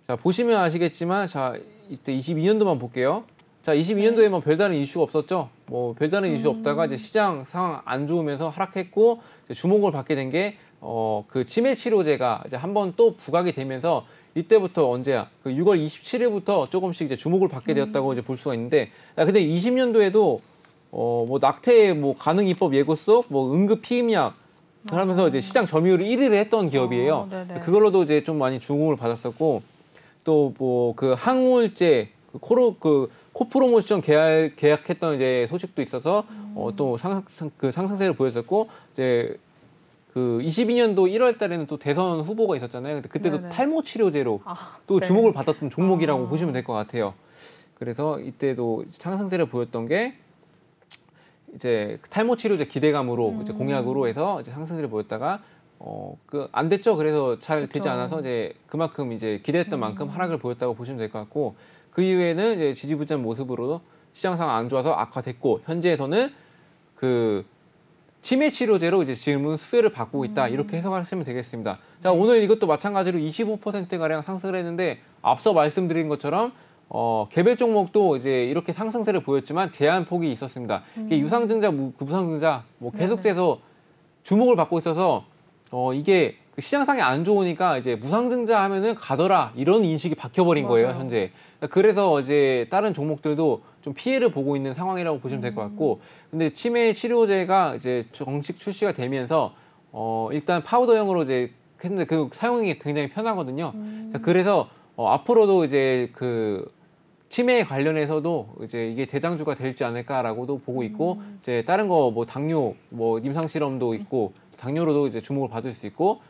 자, 보시면 아시겠지만 자, 이때 22년도만 볼게요. 자, 22년도에 별다른 이슈가 없었죠. 별다른 이슈 없다가 이제 시장 상황 안 좋으면서 하락했고 이제 주목을 받게 된 게 치매 치료제가 이제 한번 또 부각이 되면서 이때부터 언제야? 6월 27일부터 조금씩 이제 주목을 받게 되었다고 이제 볼 수가 있는데, 근데 20년도에도 낙태 가능 입법 예고속 응급 피임약 하면서 이제 시장 점유율을 1위를 했던 기업이에요. 그걸로도 이제 좀 많이 주목을 받았었고, 또 항우울제 코프로모션 계약했던 이제 소식도 있어서 또 상승세를 보였었고 이제 22년도 1월 달에는 또 대선 후보가 있었잖아요. 근데 그때도 탈모 치료제로 또 주목을 받았던 종목이라고 보시면 될 것 같아요. 그래서 이때도 상승세를 보였던 게 이제 탈모 치료제 기대감으로 이제 공약으로 해서 이제 상승세를 보였다가 안 됐죠. 그래서 잘 되지 않아서 이제 그만큼 이제 기대했던 만큼 하락을 보였다고 보시면 될 것 같고 그 이후에는 이제 지지부진한 모습으로 시장 상황 안 좋아서 악화됐고 현재에서는 치매 치료제로 이제 지금은 수혜를 받고 있다 이렇게 해석하시면 되겠습니다. 자, 오늘 이것도 마찬가지로 25%가량 상승을 했는데 앞서 말씀드린 것처럼 개별 종목도 이제 이렇게 상승세를 보였지만 제한 폭이 있었습니다. 이게 유상증자, 무상증자 계속돼서 주목을 받고 있어서 이게 시장 상황이 안 좋으니까 이제 무상증자 하면은 가더라 이런 인식이 박혀버린 거예요 현재. 그래서 이제 다른 종목들도 좀 피해를 보고 있는 상황이라고 보시면 될 것 같고, 근데 치매 치료제가 이제 정식 출시가 되면서 일단 파우더형으로 이제 했는데 사용이 굉장히 편하거든요. 자, 그래서 앞으로도 이제 치매 관련해서도 이제 이게 대장주가 될지 않을까라고도 보고 있고, 이제 다른 거 당뇨, 임상 실험도 있고 당뇨로도 이제 주목을 받을 수 있고,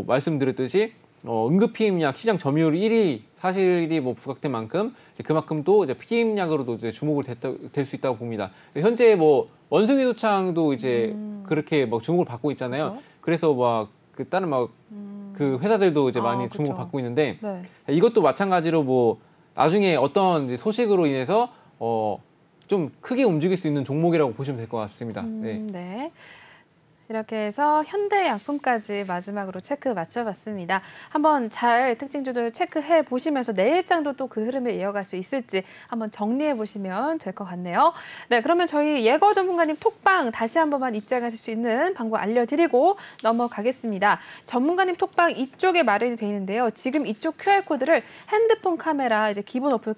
말씀드렸듯이 응급피임약 시장 점유율 1위 사실이 뭐 부각된 만큼 그만큼 또 이제 피임약으로도 이제 주목을 될 수 있다고 봅니다. 현재 뭐 원숭이 도창도 이제 그렇게 막 주목을 받고 있잖아요. 그렇죠. 그래서 막 그 다른 막 그 회사들도 이제 많이 그렇죠. 주목을 받고 있는데 네. 이것도 마찬가지로 뭐 나중에 어떤 이제 소식으로 인해서 좀 크게 움직일 수 있는 종목이라고 보시면 될 것 같습니다. 네. 네. 이렇게 해서 현대약품까지 마지막으로 체크 맞춰봤습니다. 한번 잘 특징주들 체크해 보시면서 내일장도 또 그 흐름을 이어갈 수 있을지 한번 정리해 보시면 될 것 같네요. 네, 그러면 저희 예거 전문가님 톡방 다시 한 번만 입장하실 수 있는 방법 알려드리고 넘어가겠습니다. 전문가님 톡방 이쪽에 마련이 되어 있는데요. 지금 이쪽 QR코드를 핸드폰 카메라 이제 기본 어플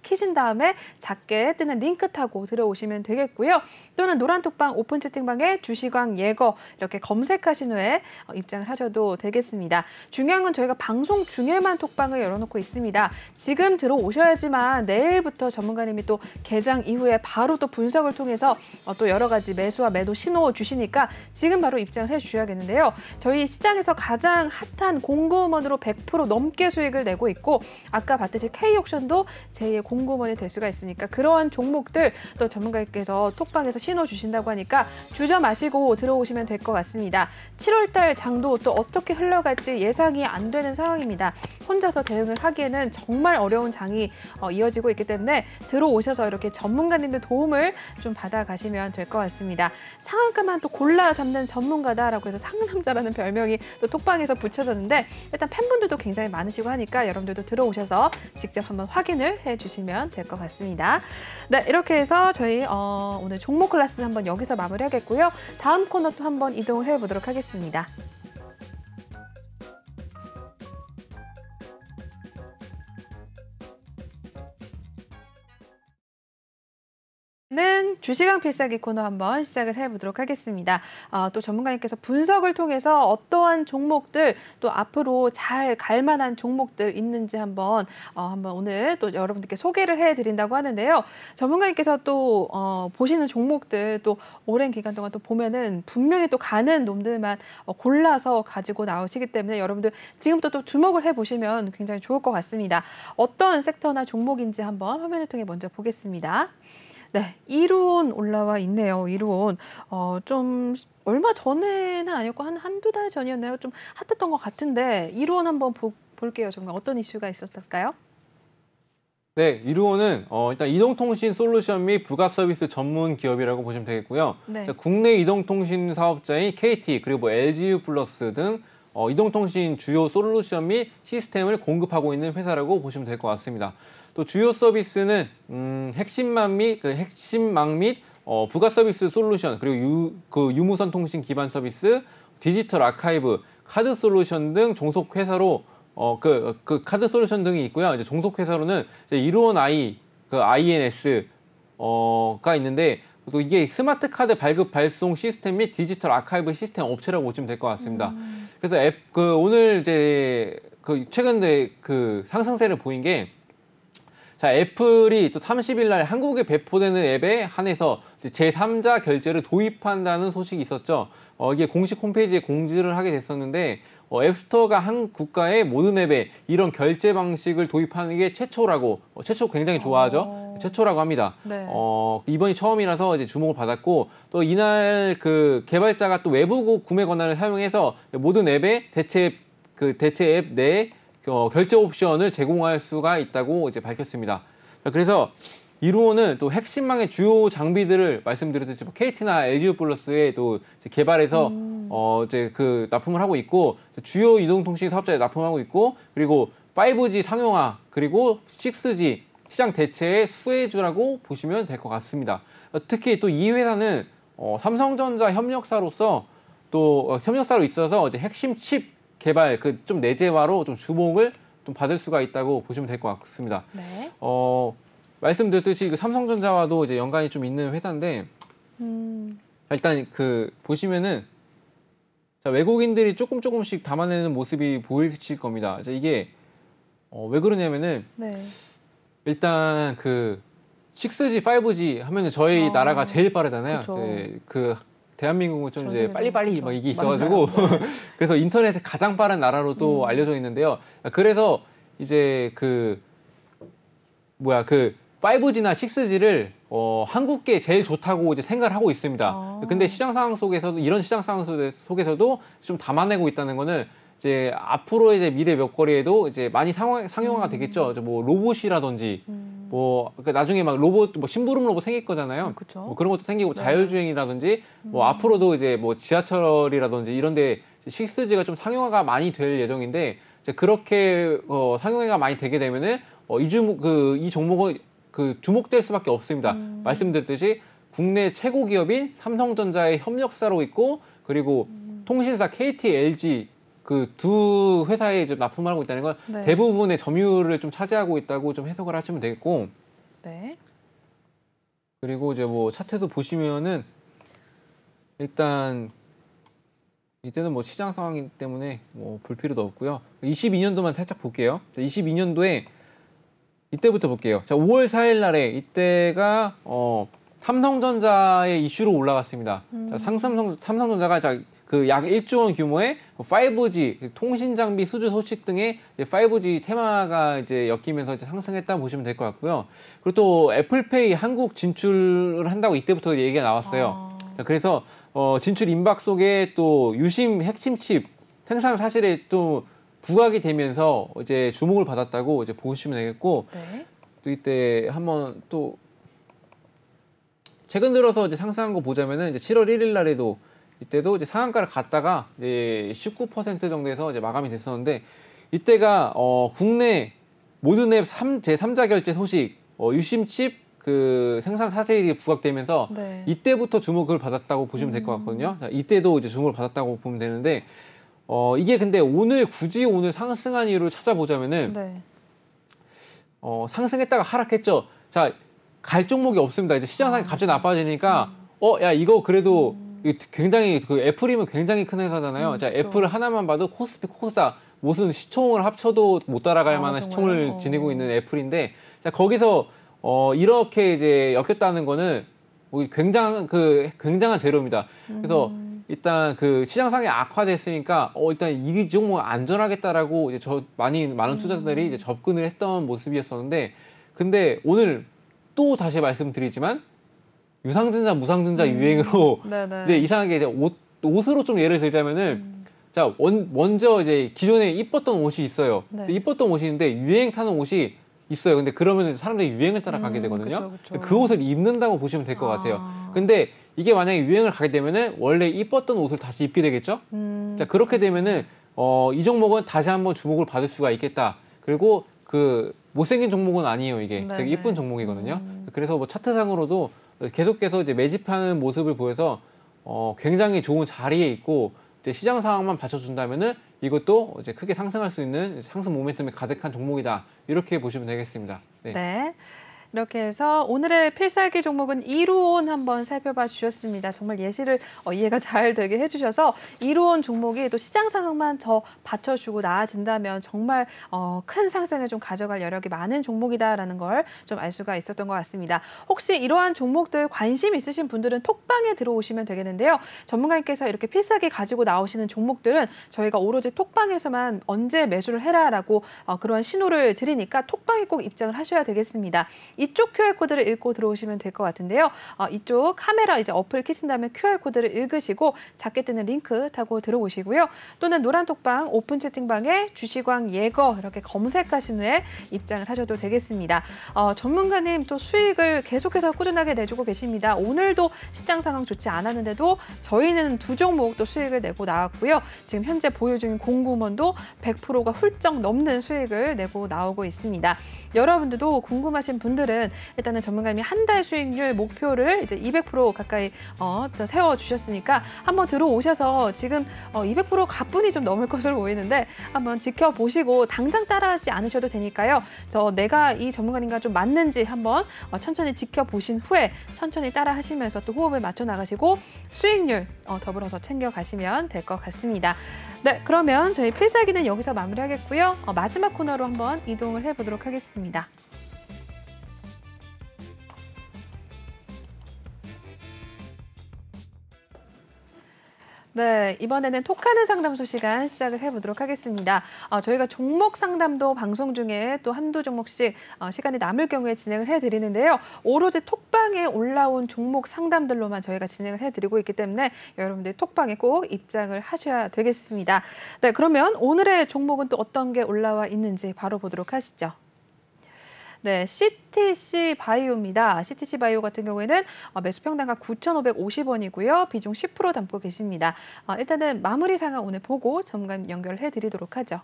키신 다음에 작게 뜨는 링크 타고 들어오시면 되겠고요. 또는 노란 톡방 오픈 채팅방에 주시광 예거 이렇게 검색하신 후에 입장을 하셔도 되겠습니다. 중요한 건 저희가 방송 중에만 톡방을 열어놓고 있습니다. 지금 들어오셔야지만 내일부터 전문가님이 또 개장 이후에 바로 또 분석을 통해서 또 여러 가지 매수와 매도 신호 주시니까 지금 바로 입장을 해주셔야겠는데요. 저희 시장에서 가장 핫한 공구음원으로 100% 넘게 수익을 내고 있고 아까 봤듯이 K옥션도 제2의 공구원이 될 수가 있으니까 그러한 종목들 또 전문가님께서 톡방에서 신호 주신다고 하니까 주저 마시고 들어오시면 될 것 같습니다. 7월달 장도 또 어떻게 흘러갈지 예상이 안 되는 상황입니다. 혼자서 대응을 하기에는 정말 어려운 장이 이어지고 있기 때문에 들어오셔서 이렇게 전문가님들 도움을 좀 받아가시면 될 것 같습니다. 상한가만 또 골라 잡는 전문가다라고 해서 상남자라는 별명이 또 톡방에서 붙여졌는데 일단 팬분들도 굉장히 많으시고 하니까 여러분들도 들어오셔서 직접 한번 확인을 해주시면 될 것 같습니다. 네, 이렇게 해서 저희 오늘 종목 클래스 한번 여기서 마무리하겠고요. 다음 코너 또 한번 이동을 해보도록 하겠습니다. 는 주시강 필살기 코너 한번 시작을 해보도록 하겠습니다. 또 전문가님께서 분석을 통해서 어떠한 종목들 또 앞으로 잘 갈 만한 종목들 있는지 한번 오늘 또 여러분들께 소개를 해드린다고 하는데요. 전문가님께서 또 보시는 종목들 또 오랜 기간 동안 또 보면은 분명히 또 가는 놈들만 골라서 가지고 나오시기 때문에 여러분들 지금부터 또 주목을 해보시면 굉장히 좋을 것 같습니다. 어떤 섹터나 종목인지 한번 화면을 통해 먼저 보겠습니다. 네, 이루온 올라와 있네요. 이루온 좀 얼마 전에는 아니었고 한두 달 전이었나요? 좀 핫했던 것 같은데 이루온 한번 볼게요. 정말 어떤 이슈가 있었을까요? 네, 이루온은 일단 이동통신 솔루션 및 부가 서비스 전문 기업이라고 보시면 되겠고요. 네. 자, 국내 이동통신 사업자인 KT 그리고 뭐 LGU 플러스 등 이동통신 주요 솔루션 및 시스템을 공급하고 있는 회사라고 보시면 될 것 같습니다. 또 주요 서비스는 핵심망 및 부가 서비스 솔루션 그리고 유무선 통신 기반 서비스, 디지털 아카이브, 카드 솔루션 등 종속 회사로 그 카드 솔루션 등이 있고요. 이제 종속 회사로는 이루온 INS가 있는데 또 이게 스마트 카드 발급 발송 시스템 및 디지털 아카이브 시스템 업체라고 보시면 될 것 같습니다. 그래서 오늘 이제 최근에 상승세를 보인 게 자, 애플이 또 30일 날 한국에 배포되는 앱에 한해서 제3자 결제를 도입한다는 소식이 있었죠. 이게 공식 홈페이지에 공지를 하게 됐었는데 앱스토어가 한 국가의 모든 앱에 이런 결제 방식을 도입하는 게 최초라고, 최초 굉장히 좋아하죠. 최초라고 합니다. 네. 이번이 처음이라서 이제 주목을 받았고 또 이날 개발자가 또 외부 구매 권한을 사용해서 모든 앱에 대체 앱 내에 결제 옵션을 제공할 수가 있다고 이제 밝혔습니다. 그래서 이루온은 또 핵심망의 주요 장비들을 말씀드렸듯이 KT나 LGU 플러스에 또 개발해서 이제 납품을 하고 있고 주요 이동통신 사업자에 납품하고 있고 그리고 5G 상용화 그리고 6G 시장 대체의 수혜주라고 보시면 될 것 같습니다. 특히 또 이 회사는 삼성전자 협력사로서 또 협력사로 있어서 이제 핵심 칩 개발 좀 내재화로 좀 주목을 좀 받을 수가 있다고 보시면 될 것 같습니다. 네. 말씀드렸듯이 삼성전자와도 이제 연관이 좀 있는 회사인데 일단 보시면은 자, 외국인들이 조금씩 담아내는 모습이 보이실 겁니다. 자, 이게 왜 그러냐면은 네. 일단 6G, 5G 하면은 저희 나라가 제일 빠르잖아요. 그쵸. 네, 대한민국은 좀 이제 전세계도 빨리빨리 그렇죠. 막 이게 있어가지고 맞아요. 그래서 인터넷에 가장 빠른 나라로 또 알려져 있는데요. 그래서 이제 그 5G나 6G를 한국계 제일 좋다고 이제 생각을 하고 있습니다. 근데 시장 상황 속에서도 이런 시장 상황 속에서도 좀 담아내고 있다는 거는 이제 앞으로 이제 미래 몇 거리에도 이제 많이 상용화가 되겠죠. 뭐 로봇이라든지 뭐 그러니까 나중에 막 로봇 뭐 심부름 로봇 생길 거잖아요. 그쵸. 뭐 그런 것도 생기고 네. 자율주행이라든지 뭐 앞으로도 이제 뭐 지하철이라든지 이런데 6G가 좀 상용화가 많이 될 예정인데 이제 그렇게 상용화가 많이 되게 되면은 이 종목은 주목될 수밖에 없습니다. 말씀드렸듯이 국내 최고 기업인 삼성전자의 협력사로 있고 그리고 통신사 KT, LG 그 두 회사에 좀 납품을 하고 있다는 건 네. 대부분의 점유율을 좀 차지하고 있다고 좀 해석을 하시면 되겠고 네. 그리고 이제 뭐 차트도 보시면은 일단 이때는 뭐 시장 상황이기 때문에 뭐 볼 필요도 없고요. 22년도만 살짝 볼게요. 22년도에 이때부터 볼게요. 자, 5월 4일 날에 이때가 삼성전자의 이슈로 올라갔습니다. 자, 삼성전자가 약 1조 원 규모의 5G 통신 장비 수주 소식 등의 5G 테마가 이제 엮이면서 이제 상승했다 보시면 될 것 같고요. 그리고 또 애플페이 한국 진출을 한다고 이때부터 얘기가 나왔어요. 자, 그래서 진출 임박 속에 또 유심 핵심 칩 생산 사실에 또 부각이 되면서 이제 주목을 받았다고 이제 보시면 되겠고 네. 또 이때 한번 또 최근 들어서 이제 상승한 거 보자면은 이제 7월 1일 날에도 이때도 이제 상한가를 갔다가 이제 19% 정도에서 이제 마감이 됐었는데 이때가 국내 모든 앱 제3자 결제 소식 유심 칩 그 생산 사실이 부각되면서 네. 이때부터 주목을 받았다고 보시면 될 것 같거든요. 자, 이때도 이제 주목을 받았다고 보면 되는데 이게 근데 굳이 오늘 상승한 이유를 찾아보자면은 네. 상승했다가 하락했죠. 자, 갈 종목이 없습니다. 이제 시장 상황이 갑자기 나빠지니까 야 이거 그래도 굉장히 그 애플이면 굉장히 큰 회사잖아요. 자, 그렇죠. 애플 하나만 봐도 코스피, 코스닥 무슨 시총을 합쳐도 못 따라갈 만한 정말요? 시총을 지니고 있는 애플인데 자, 거기서 이렇게 이제 엮였다는 거는 굉장한 재료입니다. 그래서 일단 그 시장 상황이 악화됐으니까 일단 이 종목 안전하겠다라고 이제 많은 투자자들이 이제 접근을 했던 모습이었었는데 근데 오늘 또 다시 말씀드리지만 유상증자, 무상증자 유행으로 네네. 이제 이상하게 이제 옷으로 좀 예를 들자면은 자 먼저 이제 기존에 이뻤던 옷이 있어요. 네. 이뻤던 옷이 있는데 유행 타는 옷이 있어요. 근데 그러면 사람들이 유행을 따라가게 되거든요. 그쵸. 그 옷을 입는다고 보시면 될 것 같아요. 근데 이게 만약에 유행을 가게 되면은 원래 이뻤던 옷을 다시 입게 되겠죠. 자 그렇게 되면은 이 종목은 다시 한번 주목을 받을 수가 있겠다. 그리고 그 못생긴 종목은 아니에요. 이게 네네. 되게 이쁜 종목이거든요. 그래서 뭐 차트상으로도 계속해서 이제 매집하는 모습을 보여서 굉장히 좋은 자리에 있고 이제 시장 상황만 받쳐준다면은 이것도 이제 크게 상승할 수 있는 상승 모멘텀이 가득한 종목이다. 이렇게 보시면 되겠습니다. 네. 네. 이렇게 해서 오늘의 필살기 종목은 이루온 한번 살펴봐 주셨습니다. 정말 예시를 이해가 잘 되게 해주셔서 이루온 종목이 또 시장 상황만 더 받쳐주고 나아진다면 정말 큰 상승을 좀 가져갈 여력이 많은 종목이다라는 걸 좀 알 수가 있었던 것 같습니다. 혹시 이러한 종목들 관심 있으신 분들은 톡방에 들어오시면 되겠는데요. 전문가님께서 이렇게 필살기 가지고 나오시는 종목들은 저희가 오로지 톡방에서만 언제 매수를 해라라고 그러한 신호를 드리니까 톡방에 꼭 입장을 하셔야 되겠습니다. 이쪽 QR코드를 읽고 들어오시면 될 것 같은데요. 이쪽 카메라 이제 어플 켜신 다음에 QR코드를 읽으시고 작게 뜨는 링크 타고 들어오시고요. 또는 노란 톡방 오픈 채팅방에 주시광 예거 이렇게 검색하신 후에 입장을 하셔도 되겠습니다. 전문가님 또 수익을 계속해서 꾸준하게 내주고 계십니다. 오늘도 시장 상황 좋지 않았는데도 저희는 두 종목 또 수익을 내고 나왔고요. 지금 현재 보유 중인 공구먼도 100%가 훌쩍 넘는 수익을 내고 나오고 있습니다. 여러분들도 궁금하신 분들은 일단은 전문가님이 한 달 수익률 목표를 이제 200% 가까이 세워주셨으니까 한번 들어오셔서 지금 200% 가뿐히 좀 넘을 것으로 보이는데 한번 지켜보시고 당장 따라하지 않으셔도 되니까요. 내가 이 전문가님과 좀 맞는지 한번 천천히 지켜보신 후에 천천히 따라하시면서 또 호흡을 맞춰 나가시고 수익률 더불어서 챙겨가시면 될 것 같습니다. 네, 그러면 저희 필살기는 여기서 마무리하겠고요. 마지막 코너로 한번 이동을 해보도록 하겠습니다. 네, 이번에는 톡하는 상담소 시간 시작을 해보도록 하겠습니다. 저희가 종목 상담도 방송 중에 또 한두 종목씩 시간이 남을 경우에 진행을 해드리는데요. 오로지 톡방에 올라온 종목 상담들로만 저희가 진행을 해드리고 있기 때문에 여러분들 톡방에 꼭 입장을 하셔야 되겠습니다. 네, 그러면 오늘의 종목은 또 어떤 게 올라와 있는지 바로 보도록 하시죠. 네, CTC 바이오입니다. CTC 바이오 같은 경우에는 매수평단가 9,550원이고요. 비중 10% 담고 계십니다. 일단은 마무리 상황 오늘 보고 전문가님 연결해 드리도록 하죠.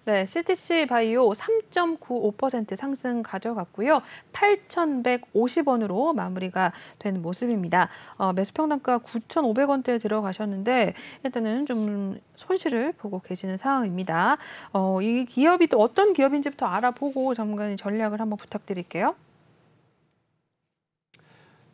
네, CTC 바이오 3.95% 상승 가져갔고요. 8,150원으로 마무리가 된 모습입니다. 매수평단가 9,500원대에 들어가셨는데 일단은 좀 손실을 보고 계시는 상황입니다. 이 기업이 또 어떤 기업인지부터 알아보고 전문가님 전략을 한번 부탁드릴게요.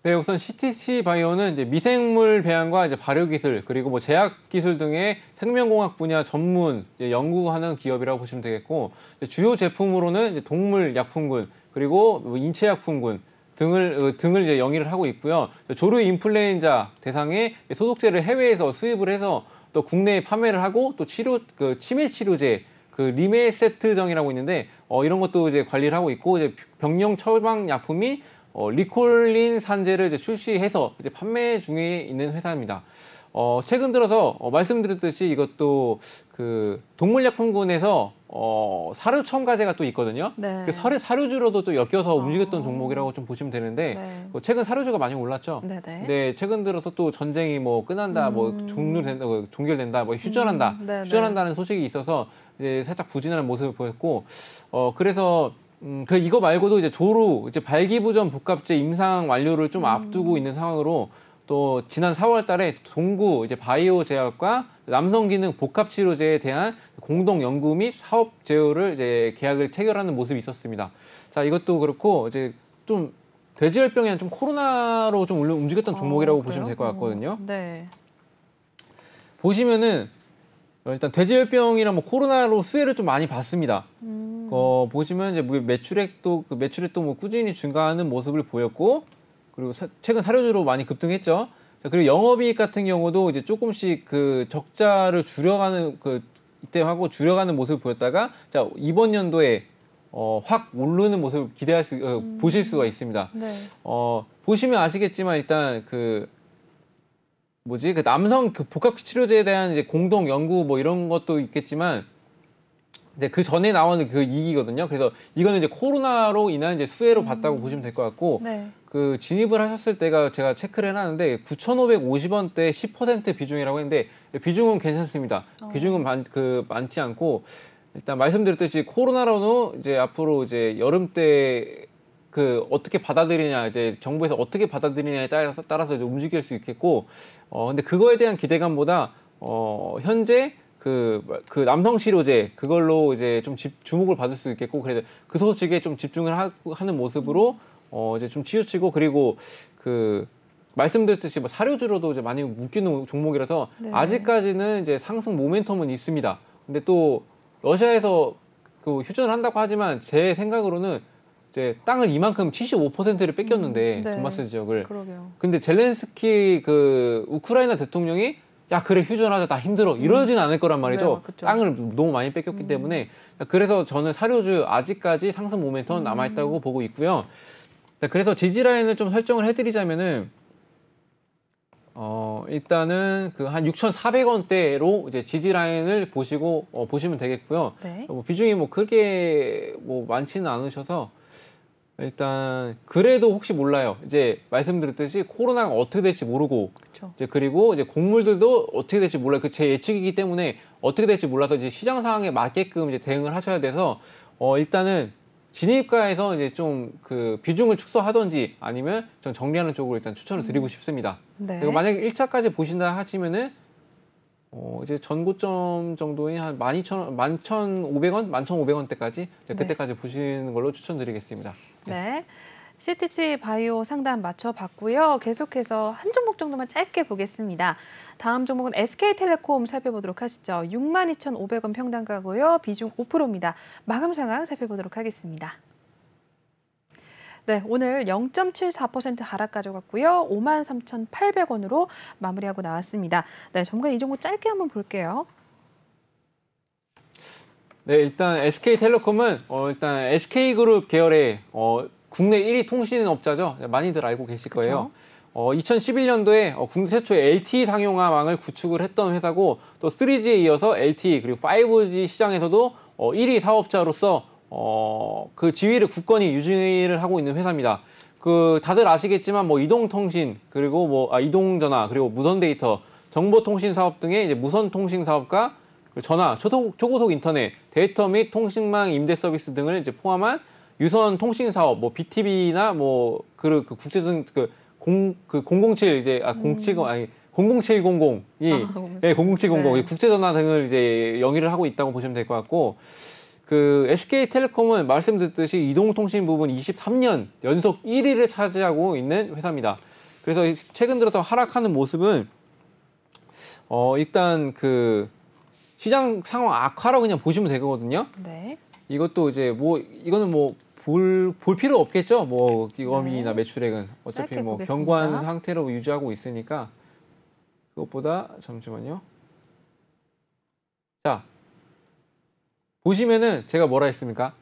네, 우선 CTC 바이오는 이제 미생물 배양과 이제 발효 기술 그리고 뭐 제약 기술 등의 생명공학 분야 전문 연구하는 기업이라고 보시면 되겠고, 주요 제품으로는 이제 동물 약품군 그리고 뭐 인체 약품군 등을 이제 영위를 하고 있고요. 조류 인플루엔자 대상의 소독제를 해외에서 수입을 해서 또 국내에 판매를 하고 또 치매 치료제 리메세트정이라고 있는데 이런 것도 이제 관리를 하고 있고, 이제 병용 처방 약품이 리콜린 산제를 이제 출시해서 이제 판매 중에 있는 회사입니다. 최근 들어서 말씀드렸듯이 이것도 그 동물약품군에서 사료 첨가제가 또 있거든요. 네. 그 사료주로도 또 엮여서 움직였던 종목이라고 좀 보시면 되는데, 네. 최근 사료주가 많이 올랐죠. 네네. 근데 최근 들어서 또 전쟁이 뭐 끝난다, 뭐 종결된다, 뭐 네네. 휴전한다는 소식이 있어서 이제 살짝 부진하는 모습을 보였고, 그래서 이거 말고도 이제 이제 발기부전 복합제 임상 완료를 좀 앞두고 있는 상황으로, 또 지난 4월 달에 동구 이제 바이오 제약과 남성기능 복합치료제에 대한 공동 연구 및 사업 제휴를 이제 계약을 체결하는 모습이 있었습니다. 자, 이것도 그렇고 이제 좀 돼지열병이나 좀 코로나로 좀 움직였던 종목이라고 보시면 될 것 같거든요. 네. 보시면은 일단 돼지열병이나 뭐 코로나로 수혜를 좀 많이 봤습니다. 보시면 이제 매출액도 뭐 꾸준히 증가하는 모습을 보였고, 그리고 최근 사료주로 많이 급등했죠. 그리고 영업이익 같은 경우도 이제 조금씩 그 적자를 줄여가는 이때 하고 줄여가는 모습을 보였다가, 자, 이번 연도에 확 오르는 모습을 보실 수가 있습니다. 네. 보시면 아시겠지만 일단 그 남성 복합 치료제에 대한 이제 공동 연구 뭐 이런 것도 있겠지만, 이제 그 전에 나오는 그 이익이거든요. 그래서 이거는 이제 코로나로 인한 이제 수혜로 봤다고 보시면 될 것 같고, 네. 그 진입을 하셨을 때가 제가 체크를 해놨는데 9,550원대 10% 비중이라고 했는데 비중은 괜찮습니다. 비중은 많지 않고, 일단 말씀드렸듯이 코로나로는 이제 앞으로 이제 여름 때 어떻게 받아들이냐, 이제 정부에서 어떻게 받아들이냐에 따라서 이제 움직일 수 있겠고, 근데 그거에 대한 기대감보다 현재 그 남성 치료제 그걸로 이제 좀 주목을 받을 수 있겠고, 그래서 그 소식에 좀 집중을 하는 모습으로 이제 좀 치우치고, 그리고 말씀드렸듯이 뭐 사료주로도 이제 많이 묶이는 종목이라서 네. 아직까지는 이제 상승 모멘텀은 있습니다. 근데 또 러시아에서 휴전을 한다고 하지만 제 생각으로는 이제 땅을 이만큼 75%를 뺏겼는데 네. 돈바스 지역을. 그러게요. 근데 젤렌스키 우크라이나 대통령이 야 그래 휴전하자 나 힘들어 이러진 않을 거란 말이죠. 네, 땅을 너무 많이 뺏겼기 때문에. 그래서 저는 사료주 아직까지 상승 모멘텀 남아있다고 보고 있고요. 그래서 지지 라인을 좀 설정을 해드리자면은 일단은 한 6,400원대로 이제 지지 라인을 보시면 되겠고요. 네. 비중이 그렇게 많지는 않으셔서, 일단 그래도 혹시 몰라요. 이제 말씀드렸듯이 코로나가 어떻게 될지 모르고, 그쵸. 이제 그리고 이제 곡물들도 어떻게 될지 몰라요. 제 예측이기 때문에 어떻게 될지 몰라서 이제 시장 상황에 맞게끔 이제 대응을 하셔야 돼서, 일단은 진입가에서 이제 좀 비중을 축소하든지 아니면 전 정리하는 쪽으로 일단 추천을 드리고 싶습니다. 네. 그리고 만약에 1차까지 보신다 하시면은 이제 전고점 정도인 한 11,500원, 11,500원대까지 그때까지 보시는 걸로 추천드리겠습니다. 네. CTC 바이오 상담 맞춰봤고요. 계속해서 한 종목 정도만 짧게 보겠습니다. 다음 종목은 SK텔레콤 살펴보도록 하시죠. 62,500원 평단가고요. 비중 5%입니다. 마감 상황 살펴보도록 하겠습니다. 네, 오늘 0.74% 하락 가져갔고요. 53,800원으로 마무리하고 나왔습니다. 네, 전문가님 이 종목 짧게 한번 볼게요. 네, 일단 SK텔레콤은 일단 SK그룹 계열의 국내 1위 통신업자죠. 많이들 알고 계실 거예요. 2011년도에 국내 최초의 LTE 상용화망을 구축을 했던 회사고 또 3G에 이어서 LTE 그리고 5G 시장에서도 1위 사업자로서 그 지위를 굳건히 유지를 하고 있는 회사입니다. 그 다들 아시겠지만 뭐 이동통신 그리고 뭐 이동전화 그리고 무선 데이터, 정보통신 사업 등의 이제 무선 통신 사업과 전화, 초고속 인터넷, 데이터 및 통신망 임대 서비스 등을 이제 포함한 유선 통신 사업, 뭐 BTV나 뭐 그 국제적 그 007 이제 070 아니 00700이 네, 00700 네. 국제전화 등을 이제 영위를 하고 있다고 보시면 될 것 같고 그 SK텔레콤은 말씀드렸듯이 이동통신 부분 23년 연속 1위를 차지하고 있는 회사입니다. 그래서 최근 들어서 하락하는 모습은 일단 그 시장 상황 악화로 그냥 보시면 되거든요. 네. 이것도 이제 뭐 이거는 뭐 볼 필요 없겠죠. 뭐 기업이나 네. 매출액은 어차피 짧게 뭐 보겠습니다. 견고한 상태로 유지하고 있으니까 그것보다 잠시만요. 자 보시면은 제가 뭐라 했습니까?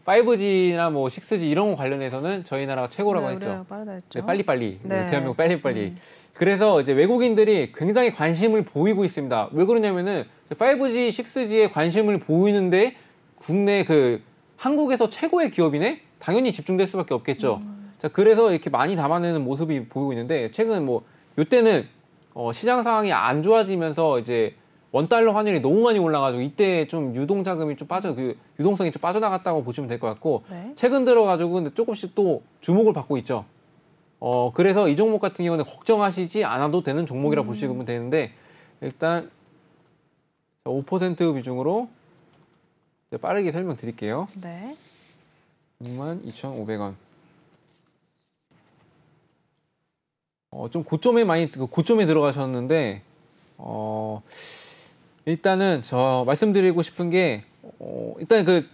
5G나 뭐 6G 이런 거 관련해서는 저희 나라가 최고라고 네, 했죠. 우리나라가 빠르다 했죠. 네, 빨리빨리. 네. 대한민국 빨리빨리. 그래서 이제 외국인들이 굉장히 관심을 보이고 있습니다. 왜 그러냐면은 5G, 6G에 관심을 보이는데 국내 그 한국에서 최고의 기업이네? 당연히 집중될 수밖에 없겠죠. 자, 그래서 이렇게 많이 담아내는 모습이 보이고 있는데 최근 뭐 요때는 시장 상황이 안 좋아지면서 이제 원달러 환율이 너무 많이 올라가지고 이때 좀 유동자금이 좀 유동성이 좀 빠져나갔다고 보시면 될 것 같고 네. 최근 들어가지고 조금씩 또 주목을 받고 있죠. 그래서 이 종목 같은 경우는 걱정하시지 않아도 되는 종목이라 보시면 되는데 일단 5% 비중으로 빠르게 설명드릴게요. 네. 62,500원. 좀 고점에 들어가셨는데 일단은 저 말씀드리고 싶은 게 일단 그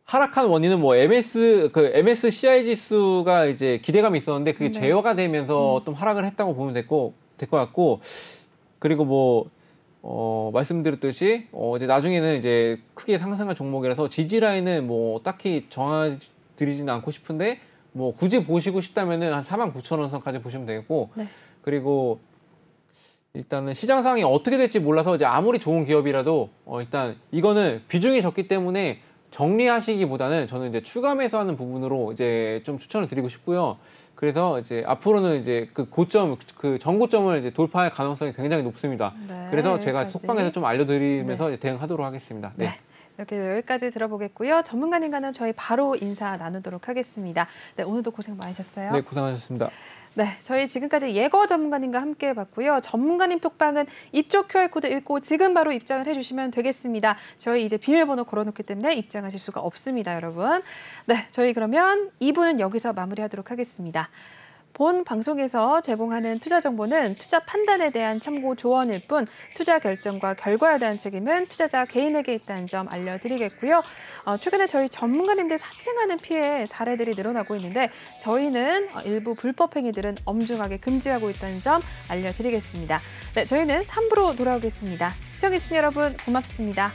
하락한 원인은 뭐 MSCI 지수가 이제 기대감이 있었는데 그게 네. 제어가 되면서 좀 하락을 했다고 보면 될 것 같고 그리고 뭐 말씀드렸듯이 이제 나중에는 이제 크게 상승할 종목이라서 지지 라인은 뭐 딱히 정해드리지는 않고 싶은데 뭐 굳이 보시고 싶다면은 한 49,000원 선까지 보시면 되겠고 네. 그리고 일단은 시장 상황이 어떻게 될지 몰라서 이제 아무리 좋은 기업이라도 일단 이거는 비중이 적기 때문에 정리하시기보다는 저는 이제 추가 매수하는 부분으로 이제 좀 추천을 드리고 싶고요. 그래서 이제 앞으로는 이제 그 고점, 그 전고점을 이제 돌파할 가능성이 굉장히 높습니다. 네, 그래서 제가 여기까지. 톡방에서 좀 알려드리면서 대응하도록 하겠습니다. 네. 네. 이렇게 여기까지 들어보겠고요. 전문가님과는 저희 바로 인사 나누도록 하겠습니다. 네, 오늘도 고생 많으셨어요. 네, 고생하셨습니다. 네, 저희 지금까지 예거 전문가님과 함께 해봤고요. 전문가님 톡방은 이쪽 QR코드 읽고 지금 바로 입장을 해주시면 되겠습니다. 저희 이제 비밀번호 걸어놓기 때문에 입장하실 수가 없습니다, 여러분. 네, 저희 그러면 2부는 여기서 마무리하도록 하겠습니다. 본 방송에서 제공하는 투자 정보는 투자 판단에 대한 참고 조언일 뿐 투자 결정과 결과에 대한 책임은 투자자 개인에게 있다는 점 알려드리겠고요. 최근에 저희 전문가님들 사칭하는 피해 사례들이 늘어나고 있는데 저희는 일부 불법 행위들은 엄중하게 금지하고 있다는 점 알려드리겠습니다. 네, 저희는 3부로 돌아오겠습니다. 시청해주신 여러분 고맙습니다.